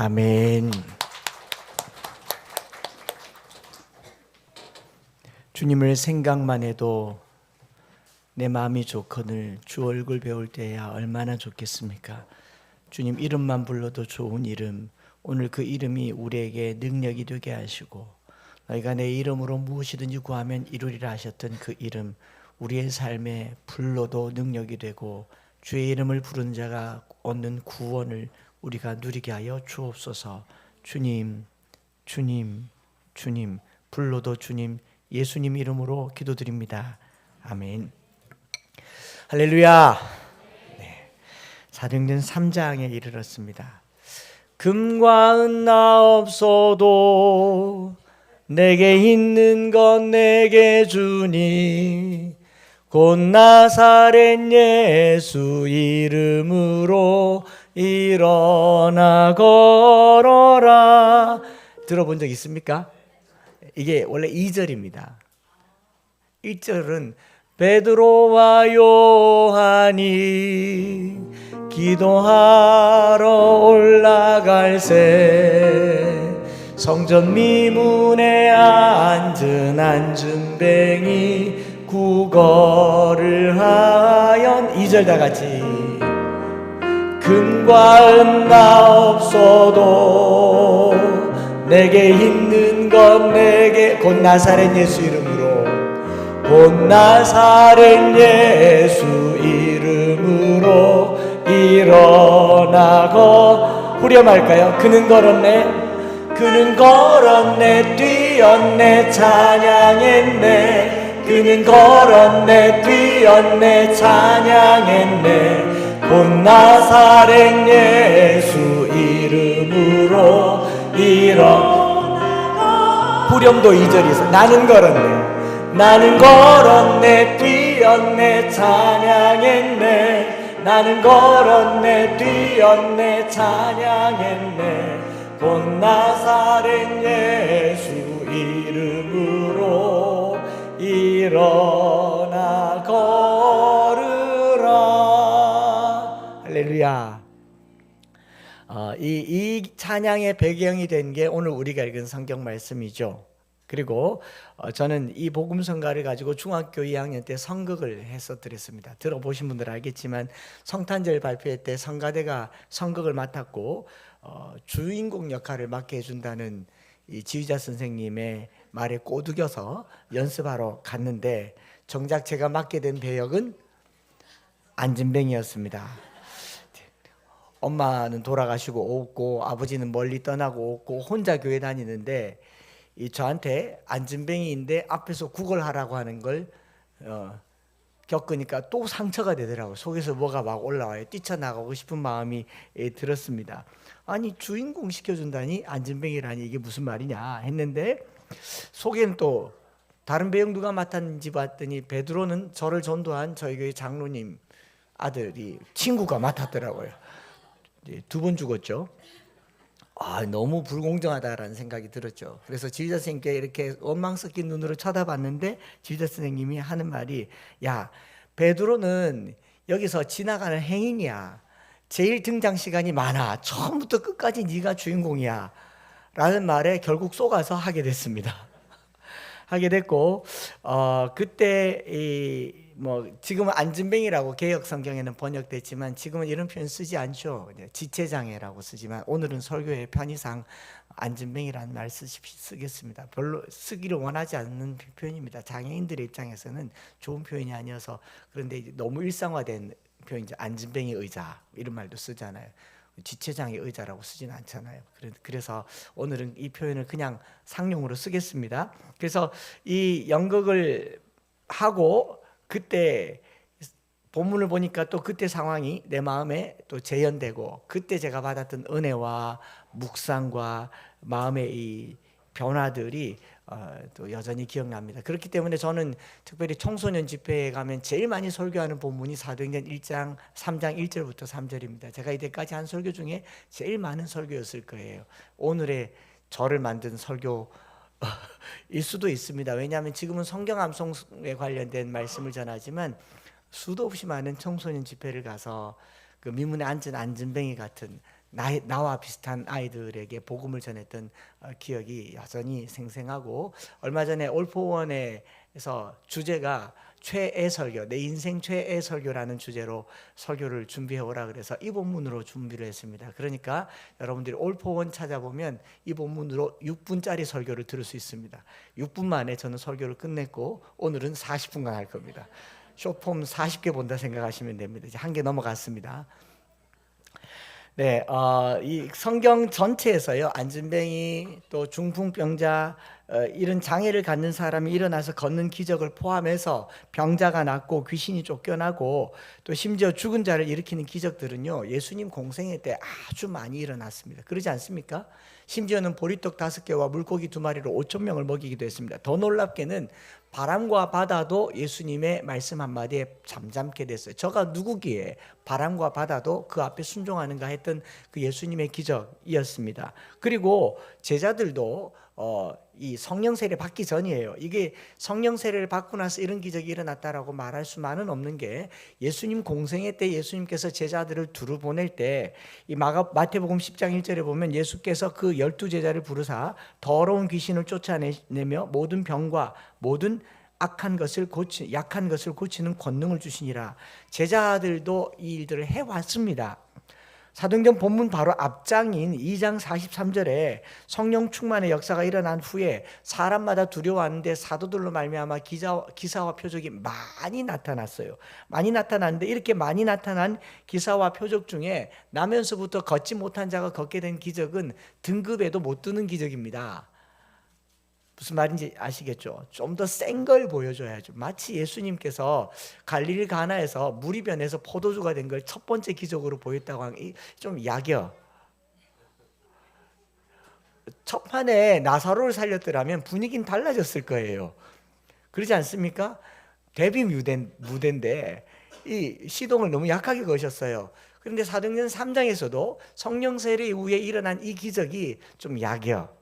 아멘. 주님을 생각만 해도 내 마음이 좋거늘 주 얼굴 배울 때야 얼마나 좋겠습니까? 주님 이름만 불러도 좋은 이름, 오늘 그 이름이 우리에게 능력이 되게 하시고 너희가 내 이름으로 무엇이든지 구하면 이루리라 하셨던 그 이름, 우리의 삶에 불러도 능력이 되고 주의 이름을 부르는 자가 얻는 구원을 우리가 누리게 하여 주옵소서. 주님, 주님, 주님, 불러도 주님, 예수님 이름으로 기도드립니다. 아멘. 할렐루야. 네. 사도행전 3장에 이르렀습니다. 금과 은 나 없어도 내게 있는 건 내게 주니 곧 나사렛 예수 이름으로 일어나 걸어라. 들어본 적 있습니까? 이게 원래 2절입니다. 1절은 베드로와 요한이 기도하러 올라갈새 성전 미문에 앉은 안준뱅이 구걸을 하연. 2절 다 같이. 금과 은 나 없어도 내게 있는 건 내게 곧 나사렛 예수 이름으로 곧 나사렛 예수 이름으로 일어나고 후렴할까요? 그는 걸었네 뛰었네 찬양했네 그는 걸었네 뛰었네 찬양했네 곧 나사렛 예수 이름으로 일어나고 후렴도 2절에서 나는 걸었네 뛰었네 찬양했네 나는 걸었네 뛰었네 찬양했네 곧 나사렛 예수 이름으로 일어나 걸으라. 할렐루야. 이 찬양의 배경이 된 게 오늘 우리가 읽은 성경 말씀이죠. 그리고 저는 이 복음성가를 가지고 중학교 2학년 때 성극을 했었더랬습니다. 들어보신 분들은 알겠지만 성탄절 발표회 때 성가대가 성극을 맡았고 주인공 역할을 맡게 해준다는 이 지휘자 선생님의 말에 꼬드겨서 연습하러 갔는데 정작 제가 맡게 된 배역은 안진뱅이였습니다. 엄마는 돌아가시고 없고 아버지는 멀리 떠나고 없고 혼자 교회 다니는데 저한테 안진뱅이인데 앞에서 구걸하라고 하는 걸 겪으니까 또 상처가 되더라고요. 속에서 뭐가 막 올라와요. 뛰쳐나가고 싶은 마음이 들었습니다. 아니 주인공 시켜준다니 안진뱅이라니 이게 무슨 말이냐 했는데 속에는 또 다른 배역 누가 맡았는지 봤더니 베드로는 저를 전도한 저희 교회 장로님 아들이 친구가 맡았더라고요. 2번 죽었죠. 너무 불공정하다라는 생각이 들었죠. 그래서 지휘자 선생님께 이렇게 원망 섞인 눈으로 쳐다봤는데 지휘자 선생님이 하는 말이 야 베드로는 여기서 지나가는 행인이야. 제일 등장 시간이 많아. 처음부터 끝까지 네가 주인공이야 라는 말에 결국 속아서 하게 됐습니다. 하게 됐고 그때 지금은 안진뱅이라고 개역 성경에는 번역됐지만 지금은 이런 표현 쓰지 않죠. 지체장애라고 쓰지만 오늘은 설교의 편의상 안진뱅이라는 말 쓰겠습니다. 별로 쓰기를 원하지 않는 표현입니다. 장애인들의 입장에서는 좋은 표현이 아니어서. 그런데 너무 일상화된 표현이죠. 안진뱅이 의자 이런 말도 쓰잖아요. 지체장애 의자라고 쓰지는 않잖아요. 그래서 오늘은 이 표현을 그냥 상용으로 쓰겠습니다. 그래서 이 연극을 하고 그때 본문을 보니까 또 그때 상황이 내 마음에 또 재현되고 그때 제가 받았던 은혜와 묵상과 마음의 이 변화들이 또 여전히 기억납니다. 그렇기 때문에 저는 특별히 청소년 집회에 가면 제일 많이 설교하는 본문이 사도행전 1장 3장 1절부터 3절입니다. 제가 이때까지 한 설교 중에 제일 많은 설교였을 거예요. 오늘의 저를 만든 설교 일 수도 있습니다. 왜냐하면 지금은 성경 암송에 관련된 말씀을 전하지만 수도 없이 많은 청소년 집회를 가서 그 미문에 앉은 안진뱅이 같은 나와 비슷한 아이들에게 복음을 전했던 기억이 여전히 생생하고, 얼마 전에 올포원에서 주제가 최애 설교, 내 인생 최애 설교라는 주제로 설교를 준비해 오라 그래서 이 본문으로 준비를 했습니다. 그러니까 여러분들이 올포원 찾아보면 이 본문으로 6분짜리 설교를 들을 수 있습니다. 6분 만에 저는 설교를 끝냈고 오늘은 40분간 할 겁니다. 쇼폼 40개 본다 생각하시면 됩니다. 이제 한 개 넘어갔습니다. 네, 이 성경 전체에서요, 안진뱅이 또 중풍병자 이런 장애를 갖는 사람이 일어나서 걷는 기적을 포함해서 병자가 낫고 귀신이 쫓겨나고 또 심지어 죽은 자를 일으키는 기적들은요, 예수님 공생애 때 아주 많이 일어났습니다. 그러지 않습니까? 심지어는 보리떡 5개와 물고기 2마리로 5천 명을 먹이기도 했습니다. 더 놀랍게는 바람과 바다도 예수님의 말씀 한마디에 잠잠게 됐어요. 저가 누구기에 바람과 바다도 그 앞에 순종하는가 했던 그 예수님의 기적이었습니다. 그리고 제자들도 이 성령 세례 받기 전이에요. 이게 성령 세례를 받고 나서 이런 기적이 일어났다라고 말할 수만은 없는 게, 예수님 공생애 때 예수님께서 제자들을 두루 보낼 때 이 마태복음 10장 1절에 보면 예수께서 그 12제자를 부르사 더러운 귀신을 쫓아내며 모든 병과 모든 약한 것을 고치는 권능을 주시니라. 제자들도 이 일들을 해왔습니다. 사도행전 본문 바로 앞장인 2장 43절에 성령 충만의 역사가 일어난 후에 사람마다 두려워하는데 사도들로 말미암아 기사와 표적이 많이 나타났어요. 많이 나타났는데 이렇게 많이 나타난 기사와 표적 중에 나면서부터 걷지 못한 자가 걷게 된 기적은 등급에도 못 드는 기적입니다. 무슨 말인지 아시겠죠? 좀 더 센 걸 보여줘야죠. 마치 예수님께서 갈릴리 가나에서 물이 변해서 포도주가 된 걸 첫 번째 기적으로 보였다고 하면 좀 야겨. 첫 판에 나사로를 살렸더라면 분위기는 달라졌을 거예요. 그러지 않습니까? 데뷔 무대인데 이 시동을 너무 약하게 거셨어요. 그런데 사도행전 3장에서도 성령 세례 이후에 일어난 이 기적이 좀 약이요.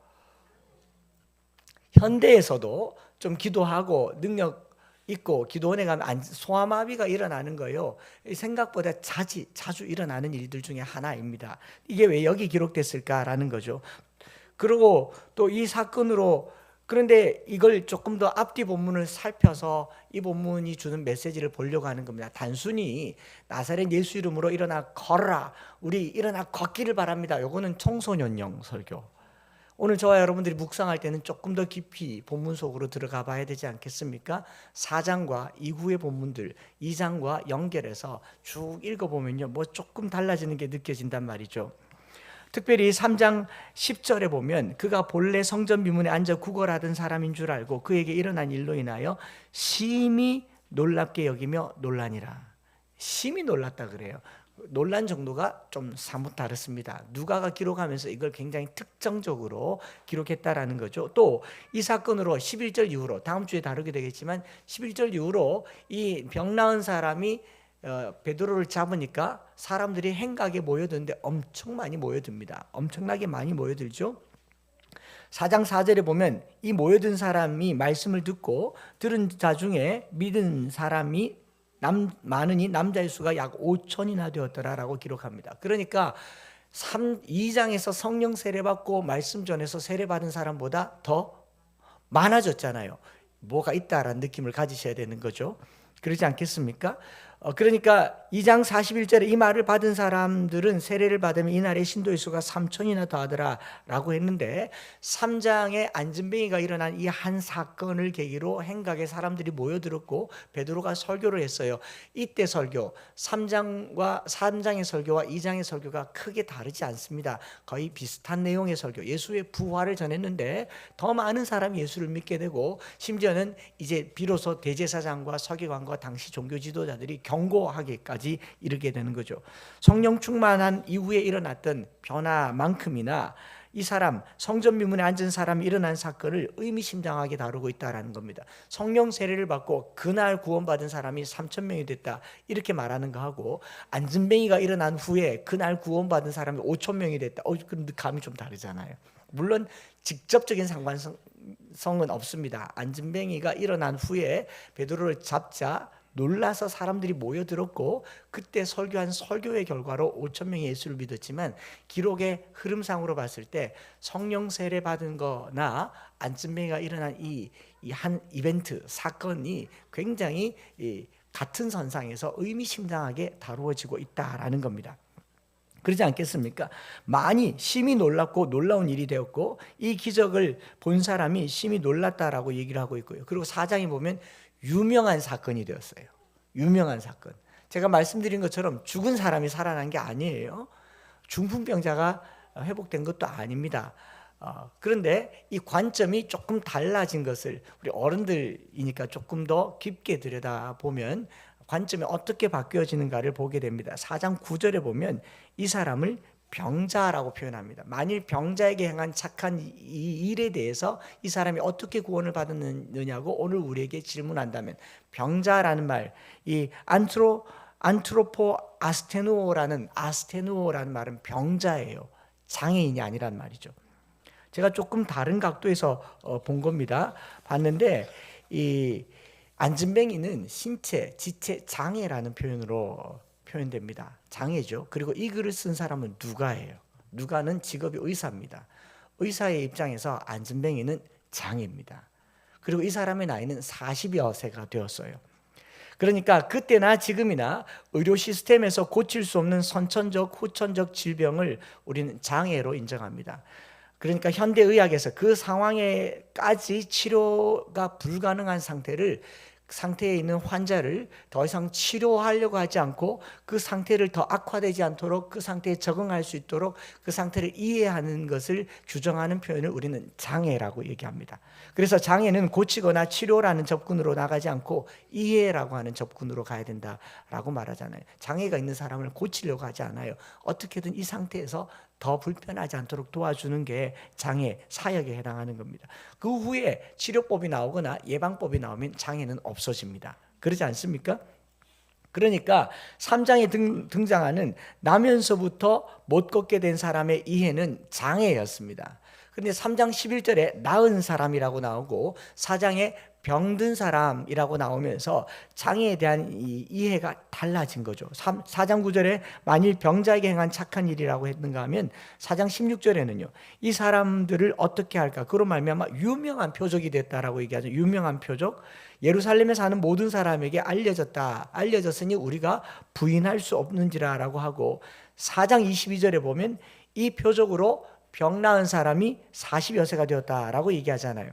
현대에서도 좀 기도하고 능력 있고 기도원에 가면 소아마비가 일어나는 거예요. 생각보다 자주 일어나는 일들 중에 하나입니다. 이게 왜 여기 기록됐을까라는 거죠. 그리고 또 이 사건으로, 그런데 이걸 조금 더 앞뒤 본문을 살펴서 이 본문이 주는 메시지를 보려고 하는 겁니다. 단순히 나사렛 예수 이름으로 일어나 걸어라, 우리 일어나 걷기를 바랍니다, 요거는 청소년용 설교. 오늘 저와 여러분들이 묵상할 때는 조금 더 깊이 본문 속으로 들어가 봐야 되지 않겠습니까? 4장과 이후의 본문들 2장과 연결해서 쭉 읽어보면요, 뭐 조금 달라지는 게 느껴진단 말이죠. 특별히 3장 10절에 보면 그가 본래 성전 비문에 앉아 구걸하던 사람인 줄 알고 그에게 일어난 일로 인하여 심히 놀랍게 여기며 놀라니라. 심히 놀랐다 그래요. 놀란 정도가 좀 사뭇 다릅니다. 누가가 기록하면서 이걸 굉장히 특정적으로 기록했다라는 거죠. 또 이 사건으로 11절 이후로, 다음 주에 다루게 되겠지만 11절 이후로 이 병 나은 사람이 베드로를 잡으니까 사람들이 행각에 모여드는데 엄청 많이 모여듭니다. 엄청나게 많이 모여들죠. 4장 4절에 보면 이 모여든 사람이 말씀을 듣고 들은 자 중에 믿은 사람이 많으니 남자의 수가 약 5천이나 되었더라라고 기록합니다. 그러니까 2장에서 성령 세례받고 말씀 전해서 세례받은 사람보다 더 많아졌잖아요. 뭐가 있다라는 느낌을 가지셔야 되는 거죠. 그러지 않겠습니까? 그러니까 2장 41절에 이 말을 받은 사람들은 세례를 받으면 이날의 신도의 수가 3천이나 더하더라 라고 했는데, 3장에 안진뱅이가 일어난 이 한 사건을 계기로 행각에 사람들이 모여들었고 베드로가 설교를 했어요. 이때 설교 3장의 설교와 2장의 설교가 크게 다르지 않습니다. 거의 비슷한 내용의 설교, 예수의 부활을 전했는데 더 많은 사람이 예수를 믿게 되고, 심지어는 이제 비로소 대제사장과 서기관과 당시 종교 지도자들이 경고하기까지 이르게 되는 거죠. 성령 충만한 이후에 일어났던 변화만큼이나 이 사람, 성전 미문에 앉은 사람이 일어난 사건을 의미심장하게 다루고 있다는 겁니다. 성령 세례를 받고 그날 구원받은 사람이 3천 명이 됐다, 이렇게 말하는 거하고, 안진뱅이가 일어난 후에 그날 구원받은 사람이 5천 명이 됐다, 근데 감이 좀 다르잖아요. 물론 직접적인 상관성은 없습니다. 안진뱅이가 일어난 후에 베드로를 잡자 놀라서 사람들이 모여들었고 그때 설교한 설교의 결과로 5천 명이 예수를 믿었지만 기록의 흐름상으로 봤을 때 성령 세례 받은 거나 안진뱅이가 일어난 이 한 이벤트 사건이 굉장히 같은 선상에서 의미심장하게 다루어지고 있다라는 겁니다. 그러지 않겠습니까? 많이 심히 놀랍고 놀라운 일이 되었고 이 기적을 본 사람이 심히 놀랐다라고 얘기를 하고 있고요. 그리고 4장에 보면 유명한 사건이 되었어요. 유명한 사건. 제가 말씀드린 것처럼 죽은 사람이 살아난 게 아니에요. 중풍병자가 회복된 것도 아닙니다. 그런데 이 관점이 조금 달라진 것을 우리 어른들이니까 조금 더 깊게 들여다보면 관점이 어떻게 바뀌어지는가를 보게 됩니다. 4장 9절에 보면 이 사람을 병자라고 표현합니다. 만일 병자에게 행한 착한 이 일에 대해서 이 사람이 어떻게 구원을 받았느냐고 오늘 우리에게 질문한다면 병자라는 말, 이 안트로포 아스테누오라는 말은 병자예요. 장애인이 아니란 말이죠. 제가 조금 다른 각도에서 본 겁니다. 봤는데 이 안진뱅이는 신체, 지체 장애라는 표현으로 표현됩니다. 장애죠. 그리고 이 글을 쓴 사람은 누가예요. 누가는 직업이 의사입니다. 의사의 입장에서 안진뱅이는 장애입니다. 그리고 이 사람의 나이는 40여 세가 되었어요. 그러니까 그때나 지금이나 의료 시스템에서 고칠 수 없는 선천적, 후천적 질병을 우리는 장애로 인정합니다. 그러니까 현대의학에서 그 상황에까지 치료가 불가능한 상태에 있는 환자를 더 이상 치료하려고 하지 않고 그 상태를 더 악화되지 않도록 그 상태에 적응할 수 있도록 그 상태를 이해하는 것을 규정하는 표현을 우리는 장애라고 얘기합니다. 그래서 장애는 고치거나 치료라는 접근으로 나가지 않고 이해라고 하는 접근으로 가야 된다라고 말하잖아요. 장애가 있는 사람을 고치려고 하지 않아요. 어떻게든 이 상태에서 더 불편하지 않도록 도와주는 게 장애, 사역에 해당하는 겁니다. 그 후에 치료법이 나오거나 예방법이 나오면 장애는 없어집니다. 그러지 않습니까? 그러니까 3장에 등장하는 나면서부터 못 걷게 된 사람의 이해는 장애였습니다. 그런데 3장 11절에 나은 사람이라고 나오고 4장에 병든 사람이라고 나오면서 장애에 대한 이해가 달라진 거죠. 4장 9절에 만일 병자에게 행한 착한 일이라고 했는가 하면 4장 16절에는요. 이 사람들을 어떻게 할까? 그로 말미암아 유명한 표적이 됐다라고 얘기하죠. 유명한 표적. 예루살렘에 사는 모든 사람에게 알려졌으니 우리가 부인할 수 없는지라라고 하고 4장 22절에 보면 이 표적으로 병 나은 사람이 40여 세가 되었다라고 얘기하잖아요.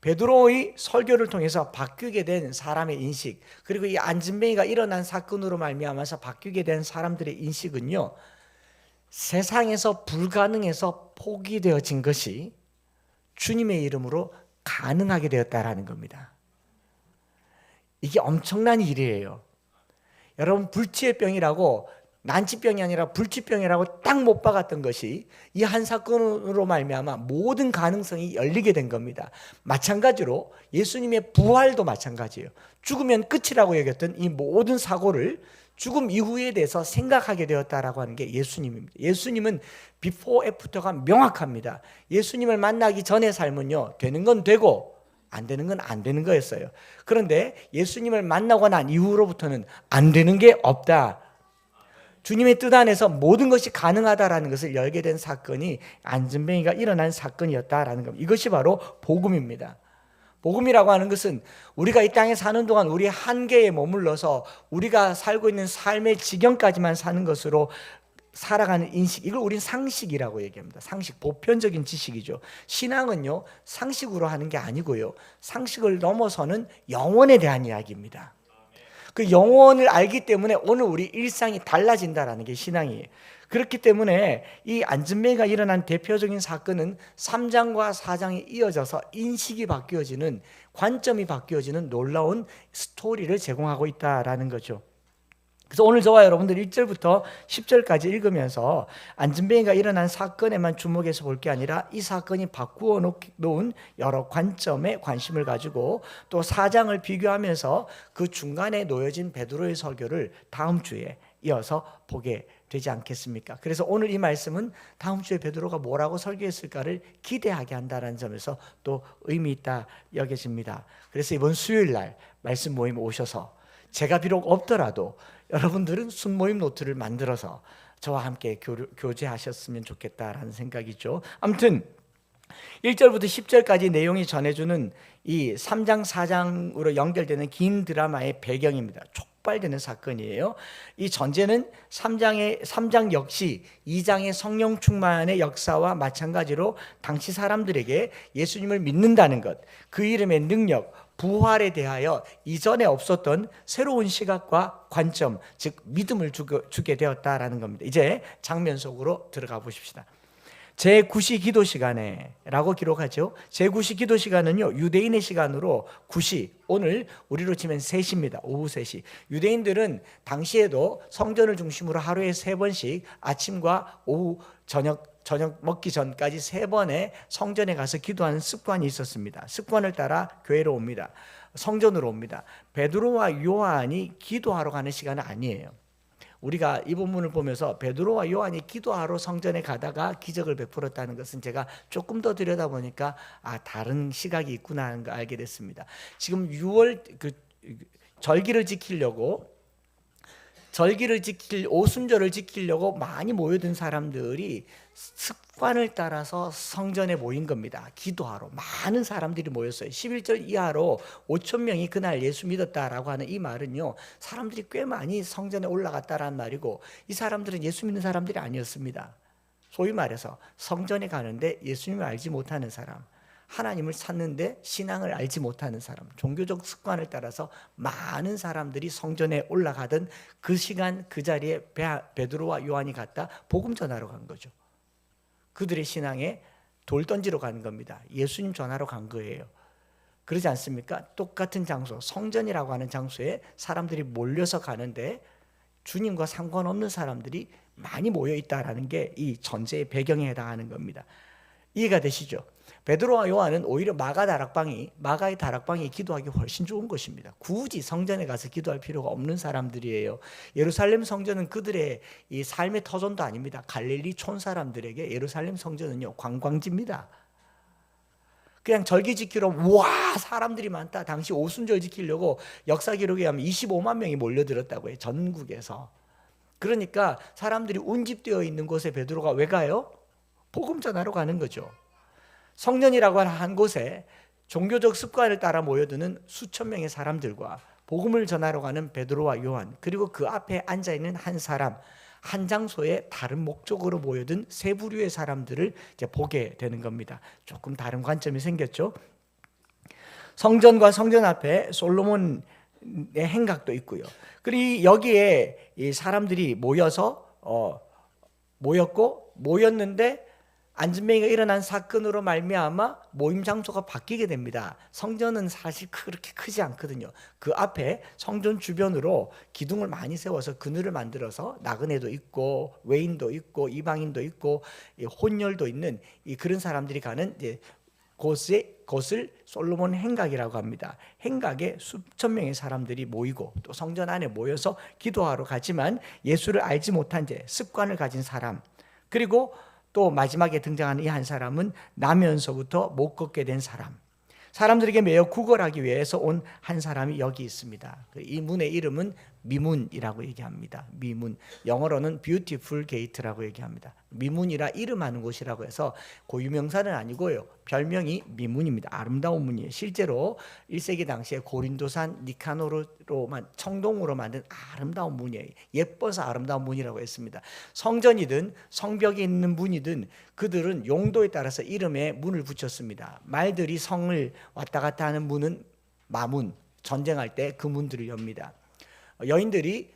베드로의 설교를 통해서 바뀌게 된 사람의 인식, 그리고 이 안진뱅이가 일어난 사건으로 말미암아서 바뀌게 된 사람들의 인식은요, 세상에서 불가능해서 포기되어진 것이 주님의 이름으로 가능하게 되었다라는 겁니다. 이게 엄청난 일이에요. 여러분, 불치의 병이라고, 난치병이 아니라 불치병이라고 딱 못 박았던 것이 이 한 사건으로 말미암아 모든 가능성이 열리게 된 겁니다. 마찬가지로 예수님의 부활도 마찬가지예요. 죽으면 끝이라고 여겼던 이 모든 사고를 죽음 이후에 대해서 생각하게 되었다라고 하는 게 예수님입니다. 예수님은 비포 애프터가 명확합니다. 예수님을 만나기 전의 삶은요, 되는 건 되고 안 되는 건 안 되는 거였어요. 그런데 예수님을 만나고 난 이후로부터는 안 되는 게 없다. 주님의 뜻 안에서 모든 것이 가능하다라는 것을 열게 된 사건이 안진뱅이가 일어난 사건이었다라는 겁니다. 이것이 바로 복음입니다. 복음이라고 하는 것은 우리가 이 땅에 사는 동안 우리 한계에 머물러서 우리가 살고 있는 삶의 지경까지만 사는 것으로 살아가는 인식, 이걸 우린 상식이라고 얘기합니다. 상식, 보편적인 지식이죠. 신앙은요, 상식으로 하는 게 아니고요, 상식을 넘어서는 영혼에 대한 이야기입니다. 그 영혼을 알기 때문에 오늘 우리 일상이 달라진다라는 게 신앙이에요. 그렇기 때문에 이 안진뱅이가 일어난 대표적인 사건은 3장과 4장이 이어져서 인식이 바뀌어지는, 관점이 바뀌어지는 놀라운 스토리를 제공하고 있다라는 거죠. 그래서 오늘 저와 여러분들 1절부터 10절까지 읽으면서 안진뱅이가 일어난 사건에만 주목해서 볼 게 아니라 이 사건이 바꾸어 놓은 여러 관점에 관심을 가지고 또 4장을 비교하면서 그 중간에 놓여진 베드로의 설교를 다음 주에 이어서 보게 되지 않겠습니까? 그래서 오늘 이 말씀은 다음 주에 베드로가 뭐라고 설교했을까를 기대하게 한다는 점에서 또 의미 있다 여겨집니다. 그래서 이번 수요일 날 말씀 모임 오셔서 제가 비록 없더라도 여러분들은 순모임 노트를 만들어서 저와 함께 교제하셨으면 좋겠다라는 생각이죠. 아무튼 1절부터 10절까지 내용이 전해주는 이 3장 4장으로 연결되는 긴 드라마의 배경입니다. 촉발되는 사건이에요. 이 전제는 3장 역시 2장의 성령 충만의 역사와 마찬가지로 당시 사람들에게 예수님을 믿는다는 것, 그 이름의 능력, 부활에 대하여 이전에 없었던 새로운 시각과 관점, 즉 믿음을 주게 되었다라는 겁니다. 이제 장면 속으로 들어가 보십시다. 제9시 기도 시간에 라고 기록하죠. 제9시 기도 시간은요, 유대인의 시간으로 9시, 오늘 우리로 치면 3시입니다. 오후 3시. 유대인들은 당시에도 성전을 중심으로 하루에 3번씩 아침과 오후 저녁 먹기 전까지 3번의 성전에 가서 기도하는 습관이 있었습니다. 습관을 따라 교회로 옵니다. 성전으로 옵니다. 베드로와 요한이 기도하러 가는 시간은 아니에요. 우리가 이 본문을 보면서 베드로와 요한이 기도하러 성전에 가다가 기적을 베풀었다는 것은 제가 조금 더 들여다보니까 다른 시각이 있구나 하는 걸 알게 됐습니다. 지금 6월 절기를 지키려고 오순절을 지키려고 많이 모여든 사람들이 습관을 따라서 성전에 모인 겁니다. 기도하러 많은 사람들이 모였어요. 11절 이하로 5천 명이 그날 예수 믿었다라고 하는 이 말은요, 사람들이 꽤 많이 성전에 올라갔다라는 말이고, 이 사람들은 예수 믿는 사람들이 아니었습니다. 소위 말해서 성전에 가는데 예수님을 알지 못하는 사람, 하나님을 찾는데 신앙을 알지 못하는 사람, 종교적 습관을 따라서 많은 사람들이 성전에 올라가던 그 시간 그 자리에 베드로와 요한이 갔다 복음 전하러 간 거죠. 그들의 신앙에 돌 던지러 가는 겁니다. 예수님 전하러 간 거예요. 그러지 않습니까? 똑같은 장소, 성전이라고 하는 장소에 사람들이 몰려서 가는데 주님과 상관없는 사람들이 많이 모여 있다라는 게 이 전제의 배경에 해당하는 겁니다. 이해가 되시죠? 베드로와 요한은 오히려 마가의 다락방이 기도하기 훨씬 좋은 것입니다. 굳이 성전에 가서 기도할 필요가 없는 사람들이에요. 예루살렘 성전은 그들의 이 삶의 터전도 아닙니다. 갈릴리 촌 사람들에게 예루살렘 성전은요, 관광지입니다. 그냥 절기 지키러 사람들이 많다. 당시 오순절 지키려고 역사 기록에 하면 25만 명이 몰려들었다고 해요. 전국에서. 그러니까 사람들이 운집되어 있는 곳에 베드로가 왜 가요? 복음 전하러 가는 거죠. 성전이라고 하는 한 곳에 종교적 습관을 따라 모여드는 수천 명의 사람들과 복음을 전하러 가는 베드로와 요한, 그리고 그 앞에 앉아있는 한 사람, 한 장소에 다른 목적으로 모여든 세 부류의 사람들을 이제 보게 되는 겁니다. 조금 다른 관점이 생겼죠. 성전과 성전 앞에 솔로몬의 행각도 있고요. 그리고 여기에 이 사람들이 모였는데 안진뱅이가 일어난 사건으로 말미암아 모임 장소가 바뀌게 됩니다. 성전은 사실 그렇게 크지 않거든요. 그 앞에 성전 주변으로 기둥을 많이 세워서 그늘을 만들어서 나그네도 있고 외인도 있고 이방인도 있고 혼혈도 있는 그런 사람들이 가는 곳을 솔로몬 행각이라고 합니다. 행각에 수천 명의 사람들이 모이고 또 성전 안에 모여서 기도하러 가지만 예수를 알지 못한 채 습관을 가진 사람, 그리고 또 마지막에 등장하는 이 한 사람은 나면서부터 못 걷게 된 사람들에게 매여 구걸하기 위해서 온 한 사람이 여기 있습니다. 이 문의 이름은 미문이라고 얘기합니다. 미문, 영어로는 beautiful gate라고 얘기합니다. 미문이라 이름하는 곳이라고 해서 고유명사는 아니고요, 별명이 미문입니다. 아름다운 문이에요. 실제로 1세기 당시에 고린도산 니카노르로만 청동으로 만든 아름다운 문이에요. 예뻐서 아름다운 문이라고 했습니다. 성전이든 성벽에 있는 문이든 그들은 용도에 따라서 이름에 문을 붙였습니다. 말들이 성을 왔다 갔다 하는 문은 마문, 전쟁할 때 그 문들을 엽니다. 여인들이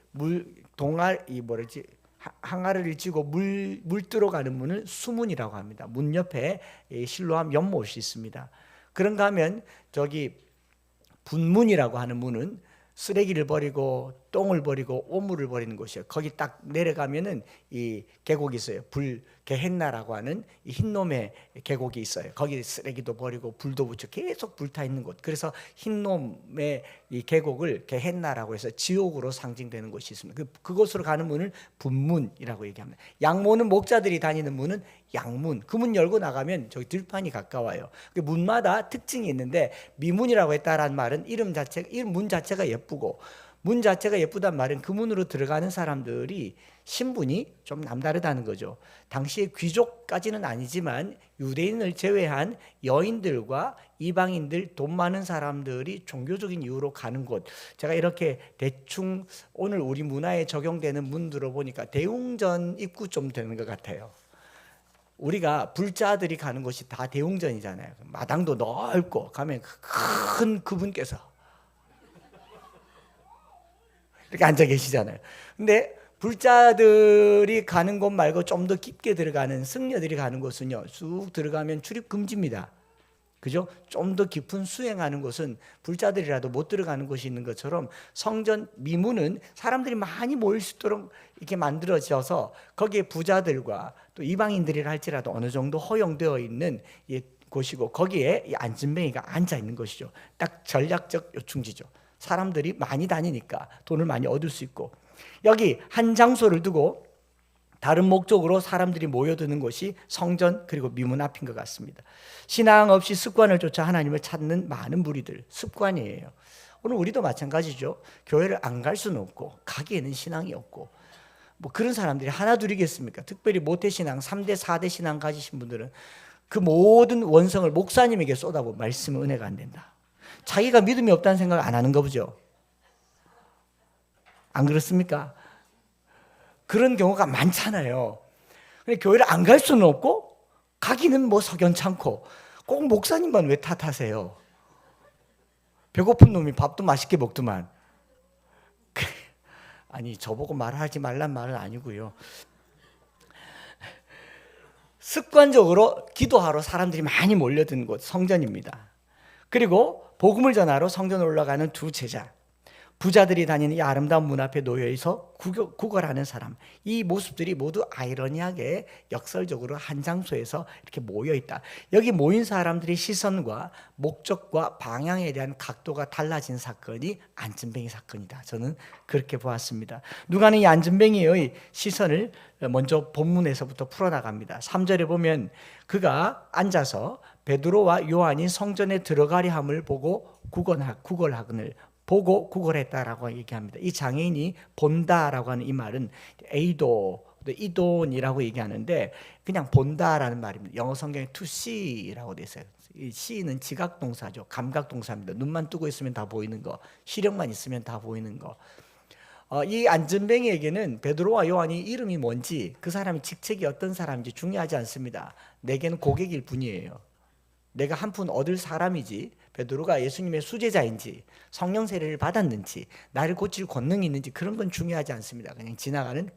항아리를 쥐고 물 들어가는 문을 수문이라고 합니다. 문 옆에 실로암 연못이 있습니다. 그런가 하면 저기 분문이라고 하는 문은 쓰레기를 버리고 똥을 버리고 오물을 버리는 곳이에요. 거기 딱 내려가면은 이 계곡이 있어요. 게헨나라고 하는 이 흰놈의 계곡이 있어요. 거기 쓰레기도 버리고 불도 붙여 계속 불타 있는 곳. 그래서 흰놈의 이 계곡을 게헨나라고 해서 지옥으로 상징되는 곳이 있습니다. 그곳으로 가는 문을 분문이라고 얘기합니다. 양모는 목자들이 다니는 문은 양문. 그 문 열고 나가면 저기 들판이 가까워요. 문마다 특징이 있는데 미문이라고 했다라는 말은 문 자체가 예쁘고 문 자체가 예쁘단 말은 그 문으로 들어가는 사람들이 신분이 좀 남다르다는 거죠. 당시에 귀족까지는 아니지만 유대인을 제외한 여인들과 이방인들, 돈 많은 사람들이 종교적인 이유로 가는 곳. 제가 이렇게 대충 오늘 우리 문화에 적용되는 문 들어보니까 대웅전 입구 좀 되는 것 같아요. 우리가 불자들이 가는 곳이 다 대웅전이잖아요. 마당도 넓고 가면 큰 그분께서 이렇게 앉아 계시잖아요. 근데 불자들이 가는 곳 말고 좀 더 깊게 들어가는 승려들이 가는 곳은요, 쑥 들어가면 출입 금지입니다. 그죠? 좀 더 깊은 수행하는 곳은 불자들이라도 못 들어가는 곳이 있는 것처럼 성전 미문은 사람들이 많이 모일 수 있도록 이렇게 만들어져서 거기에 부자들과 또 이방인들이라 할지라도 어느 정도 허용되어 있는 곳이고, 거기에 이 안진뱅이가 앉아 있는 것이죠. 딱 전략적 요충지죠. 사람들이 많이 다니니까 돈을 많이 얻을 수 있고, 여기 한 장소를 두고 다른 목적으로 사람들이 모여드는 곳이 성전 그리고 미문 앞인 것 같습니다. 신앙 없이 습관을 쫓아 하나님을 찾는 많은 무리들, 습관이에요. 오늘 우리도 마찬가지죠. 교회를 안 갈 수는 없고 가기에는 신앙이 없고, 뭐 그런 사람들이 하나 둘이겠습니까? 특별히 모태신앙 3대 4대 신앙 가지신 분들은 그 모든 원성을 목사님에게 쏟아부어 말씀은 은혜가 안 된다. 자기가 믿음이 없다는 생각을 안 하는가 보죠. 안 그렇습니까? 그런 경우가 많잖아요. 교회를 안 갈 수는 없고 가기는 뭐 석연찮고, 꼭 목사님만 왜 탓하세요? 배고픈 놈이 밥도 맛있게 먹더만. 아니, 저보고 말하지 말란 말은 아니고요. 습관적으로 기도하러 사람들이 많이 몰려든 곳 성전입니다. 그리고 복음을 전하러 성전에 올라가는 두 제자, 부자들이 다니는 이 아름다운 문 앞에 놓여서 구걸하는 사람, 이 모습들이 모두 아이러니하게 역설적으로 한 장소에서 이렇게 모여있다. 여기 모인 사람들의 시선과 목적과 방향에 대한 각도가 달라진 사건이 안진뱅이 사건이다. 저는 그렇게 보았습니다. 누가는 이 안진뱅이의 시선을 먼저 본문에서부터 풀어나갑니다. 3절에 보면 그가 앉아서 베드로와 요한이 성전에 들어가려 함을 보고 구걸하거늘 보고 구걸했다라고 얘기합니다. 이 장애인이 본다라고 하는 이 말은 이돈이라고 얘기하는데 그냥 본다라는 말입니다. 영어 성경에 to see라고 되어 있어요. 이 see는 지각 동사죠. 감각 동사입니다. 눈만 뜨고 있으면 다 보이는 거, 시력만 있으면 다 보이는 거. 이 안진뱅이에게는 베드로와 요한이 이름이 뭔지, 그 사람의 직책이 어떤 사람인지 중요하지 않습니다. 내게는 고객일 뿐이에요. 내가 한 푼 얻을 사람이지, 베드로가 예수님의 수제자인지 성령 세례를 받았는지 나를 고칠 권능이 있는지 그런 건 중요하지 않습니다. 그냥 지나가는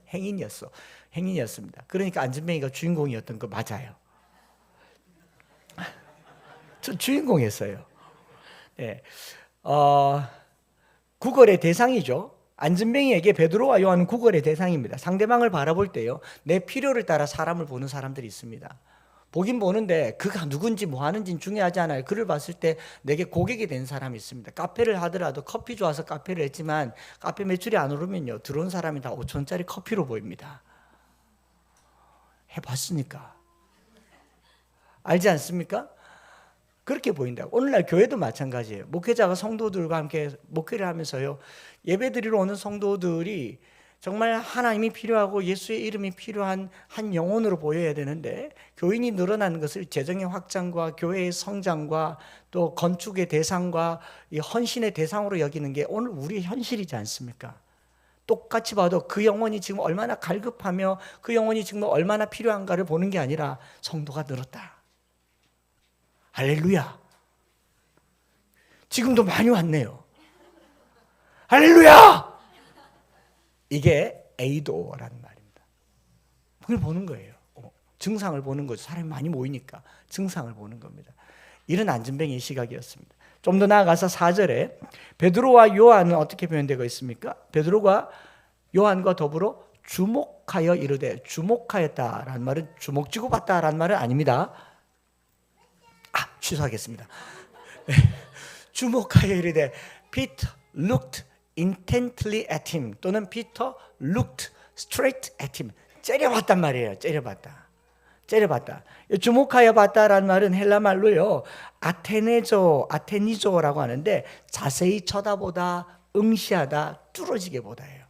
행인이었습니다. 그러니까 안진뱅이가 주인공이었던 거 맞아요. 저 주인공이었어요. 네. 구걸의 대상이죠. 안진뱅이에게 베드로와 요한은 구걸의 대상입니다. 상대방을 바라볼 때요, 내 필요를 따라 사람을 보는 사람들이 있습니다. 보긴 보는데 그가 누군지 뭐 하는지는 중요하지 않아요. 그를 봤을 때 내게 고객이 된 사람이 있습니다. 카페를 하더라도 커피 좋아서 카페를 했지만 카페 매출이 안 오르면요, 들어온 사람이 다 5천원짜리 커피로 보입니다. 해봤으니까 알지 않습니까? 그렇게 보인다고. 오늘날 교회도 마찬가지예요. 목회자가 성도들과 함께 목회를 하면서요, 예배드리러 오는 성도들이 정말 하나님이 필요하고 예수의 이름이 필요한 한 영혼으로 보여야 되는데, 교인이 늘어나는 것을 재정의 확장과 교회의 성장과 또 건축의 대상과 이 헌신의 대상으로 여기는 게 오늘 우리의 현실이지 않습니까? 똑같이 봐도 그 영혼이 지금 얼마나 갈급하며 그 영혼이 지금 얼마나 필요한가를 보는 게 아니라 성도가 늘었다. 할렐루야. 지금도 많이 왔네요. 할렐루야. 이게 에이도라는 말입니다. 그걸 보는 거예요. 증상을 보는 거죠. 사람이 많이 모이니까 증상을 보는 겁니다. 이런 안진뱅이의 시각이었습니다. 좀 더 나아가서 4절에 베드로와 요한은 어떻게 표현되고 있습니까? 베드로가 요한과 더불어 주목하여 이르되, 주목하였다라는 말은 주목지고 봤다라는 말은 아닙니다. 취소하겠습니다. 주목하여 이르되 Peter looked intently at him, 또는 Peter looked straight at him. 째려봤단 말이에요. 째려봤다. 주목하여 봤다라는 말은 헬라 말로요, 아테니조라고 하는데 자세히 쳐다보다, 응시하다 뚫어지게 보다예요.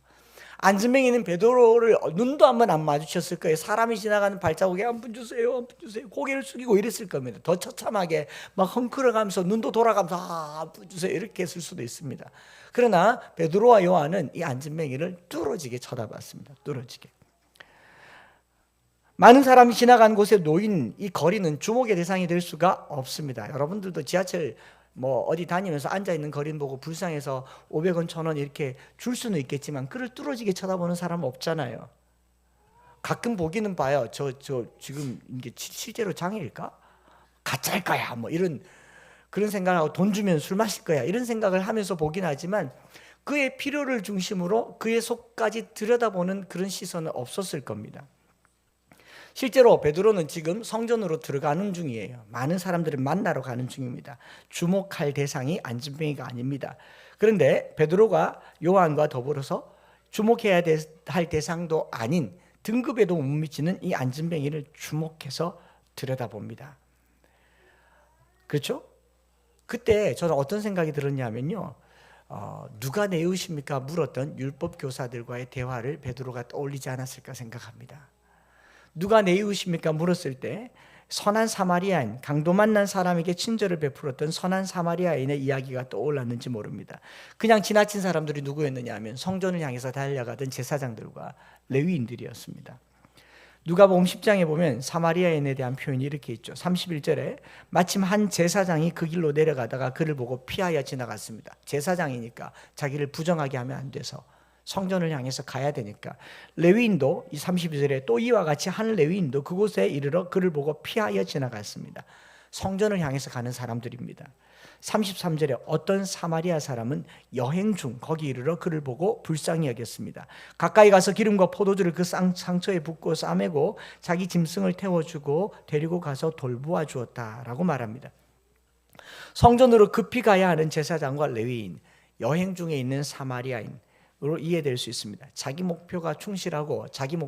안진뱅이는 베드로를 눈도 한번 안 마주쳤을 거예요. 사람이 지나가는 발자국에 한 분 주세요, 한 분 주세요, 고개를 숙이고 이랬을 겁니다. 더 처참하게 막 헝클어가면서 눈도 돌아가면서 한 분 주세요 이렇게 했을 수도 있습니다. 그러나 베드로와 요한은 이 안진뱅이를 뚫어지게 쳐다봤습니다. 뚫어지게. 많은 사람이 지나간 곳에 놓인 이 거리는 주목의 대상이 될 수가 없습니다. 여러분들도 지하철 어디 다니면서 앉아있는 거리는 보고 불쌍해서 500원, 1000원 이렇게 줄 수는 있겠지만 그를 뚫어지게 쳐다보는 사람은 없잖아요. 가끔 보기는 봐요. 저 지금 이게 실제로 장애일까? 가짜일 거야. 이런 그런 생각을 하고 돈 주면 술 마실 거야. 이런 생각을 하면서 보긴 하지만 그의 필요를 중심으로 그의 속까지 들여다보는 그런 시선은 없었을 겁니다. 실제로 베드로는 지금 성전으로 들어가는 중이에요. 많은 사람들을 만나러 가는 중입니다. 주목할 대상이 안진뱅이가 아닙니다. 그런데 베드로가 요한과 더불어서 주목해야 할 대상도 아닌 등급에도 못 미치는 이 안진뱅이를 주목해서 들여다봅니다. 그렇죠? 그때 저는 어떤 생각이 들었냐면요. 누가 내 이웃입니까? 물었던 율법 교사들과의 대화를 베드로가 떠올리지 않았을까 생각합니다. 누가 내 이웃입니까? 물었을 때 선한 사마리아인, 강도 만난 사람에게 친절을 베풀었던 선한 사마리아인의 이야기가 떠올랐는지 모릅니다. 그냥 지나친 사람들이 누구였느냐 하면 성전을 향해서 달려가던 제사장들과 레위인들이었습니다. 누가복음 10장에 보면 사마리아인에 대한 표현이 이렇게 있죠. 31절에 마침 한 제사장이 그 길로 내려가다가 그를 보고 피하여 지나갔습니다. 제사장이니까 자기를 부정하게 하면 안 돼서 성전을 향해서 가야 되니까. 레위인도 이 32절에 또 이와 같이 한 레위인도 그곳에 이르러 그를 보고 피하여 지나갔습니다. 성전을 향해서 가는 사람들입니다. 33절에 어떤 사마리아 사람은 여행 중 거기 이르러 그를 보고 불쌍히 여겼습니다. 가까이 가서 기름과 포도주를 그 상처에 붓고 싸매고 자기 짐승을 태워주고 데리고 가서 돌보아 주었다라고 말합니다. 성전으로 급히 가야 하는 제사장과 레위인, 여행 중에 있는 사마리아인 으로 이해될 수 있습니다. 자기 목표가 충실하고 자기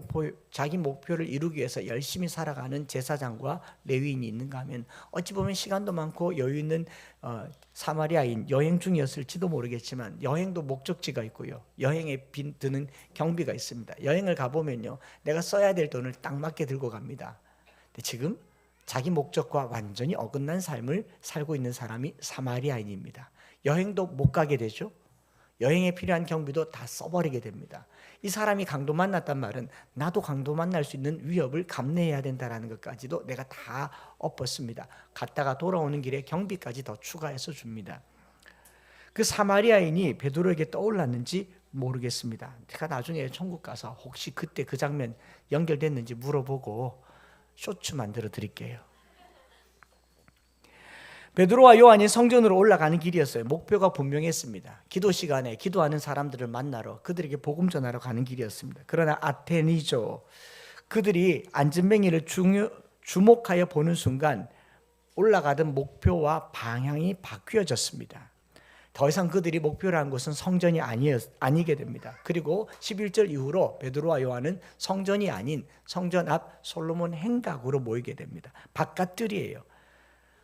목표를 이루기 위해서 열심히 살아가는 제사장과 레위인이 있는가 하면 어찌 보면 시간도 많고 여유 있는 사마리아인 여행 중이었을지도 모르겠지만 여행도 목적지가 있고요. 여행에 드는 경비가 있습니다. 여행을 가보면요. 내가 써야 될 돈을 딱 맞게 들고 갑니다. 근데 지금 자기 목적과 완전히 어긋난 삶을 살고 있는 사람이 사마리아인입니다. 여행도 못 가게 되죠. 여행에 필요한 경비도 다 써버리게 됩니다. 이 사람이 강도 만났단 말은 나도 강도 만날 수 있는 위협을 감내해야 된다는 것까지도 내가 다 엎었습니다. 갔다가 돌아오는 길에 경비까지 더 추가해서 줍니다. 그 사마리아인이 베드로에게 떠올랐는지 모르겠습니다. 제가 나중에 천국 가서 혹시 그때 그 장면 연결됐는지 물어보고 쇼츠 만들어 드릴게요. 베드로와 요한이 성전으로 올라가는 길이었어요. 목표가 분명했습니다. 기도 시간에 기도하는 사람들을 만나러 그들에게 복음 전하러 가는 길이었습니다. 그러나 아테니조 그들이 안진뱅이를 주목하여 보는 순간 올라가던 목표와 방향이 바뀌어졌습니다. 더 이상 그들이 목표로 한 곳은 성전이 아니게 됩니다. 그리고 11절 이후로 베드로와 요한은 성전이 아닌 성전 앞 솔로몬 행각으로 모이게 됩니다. 바깥들이에요.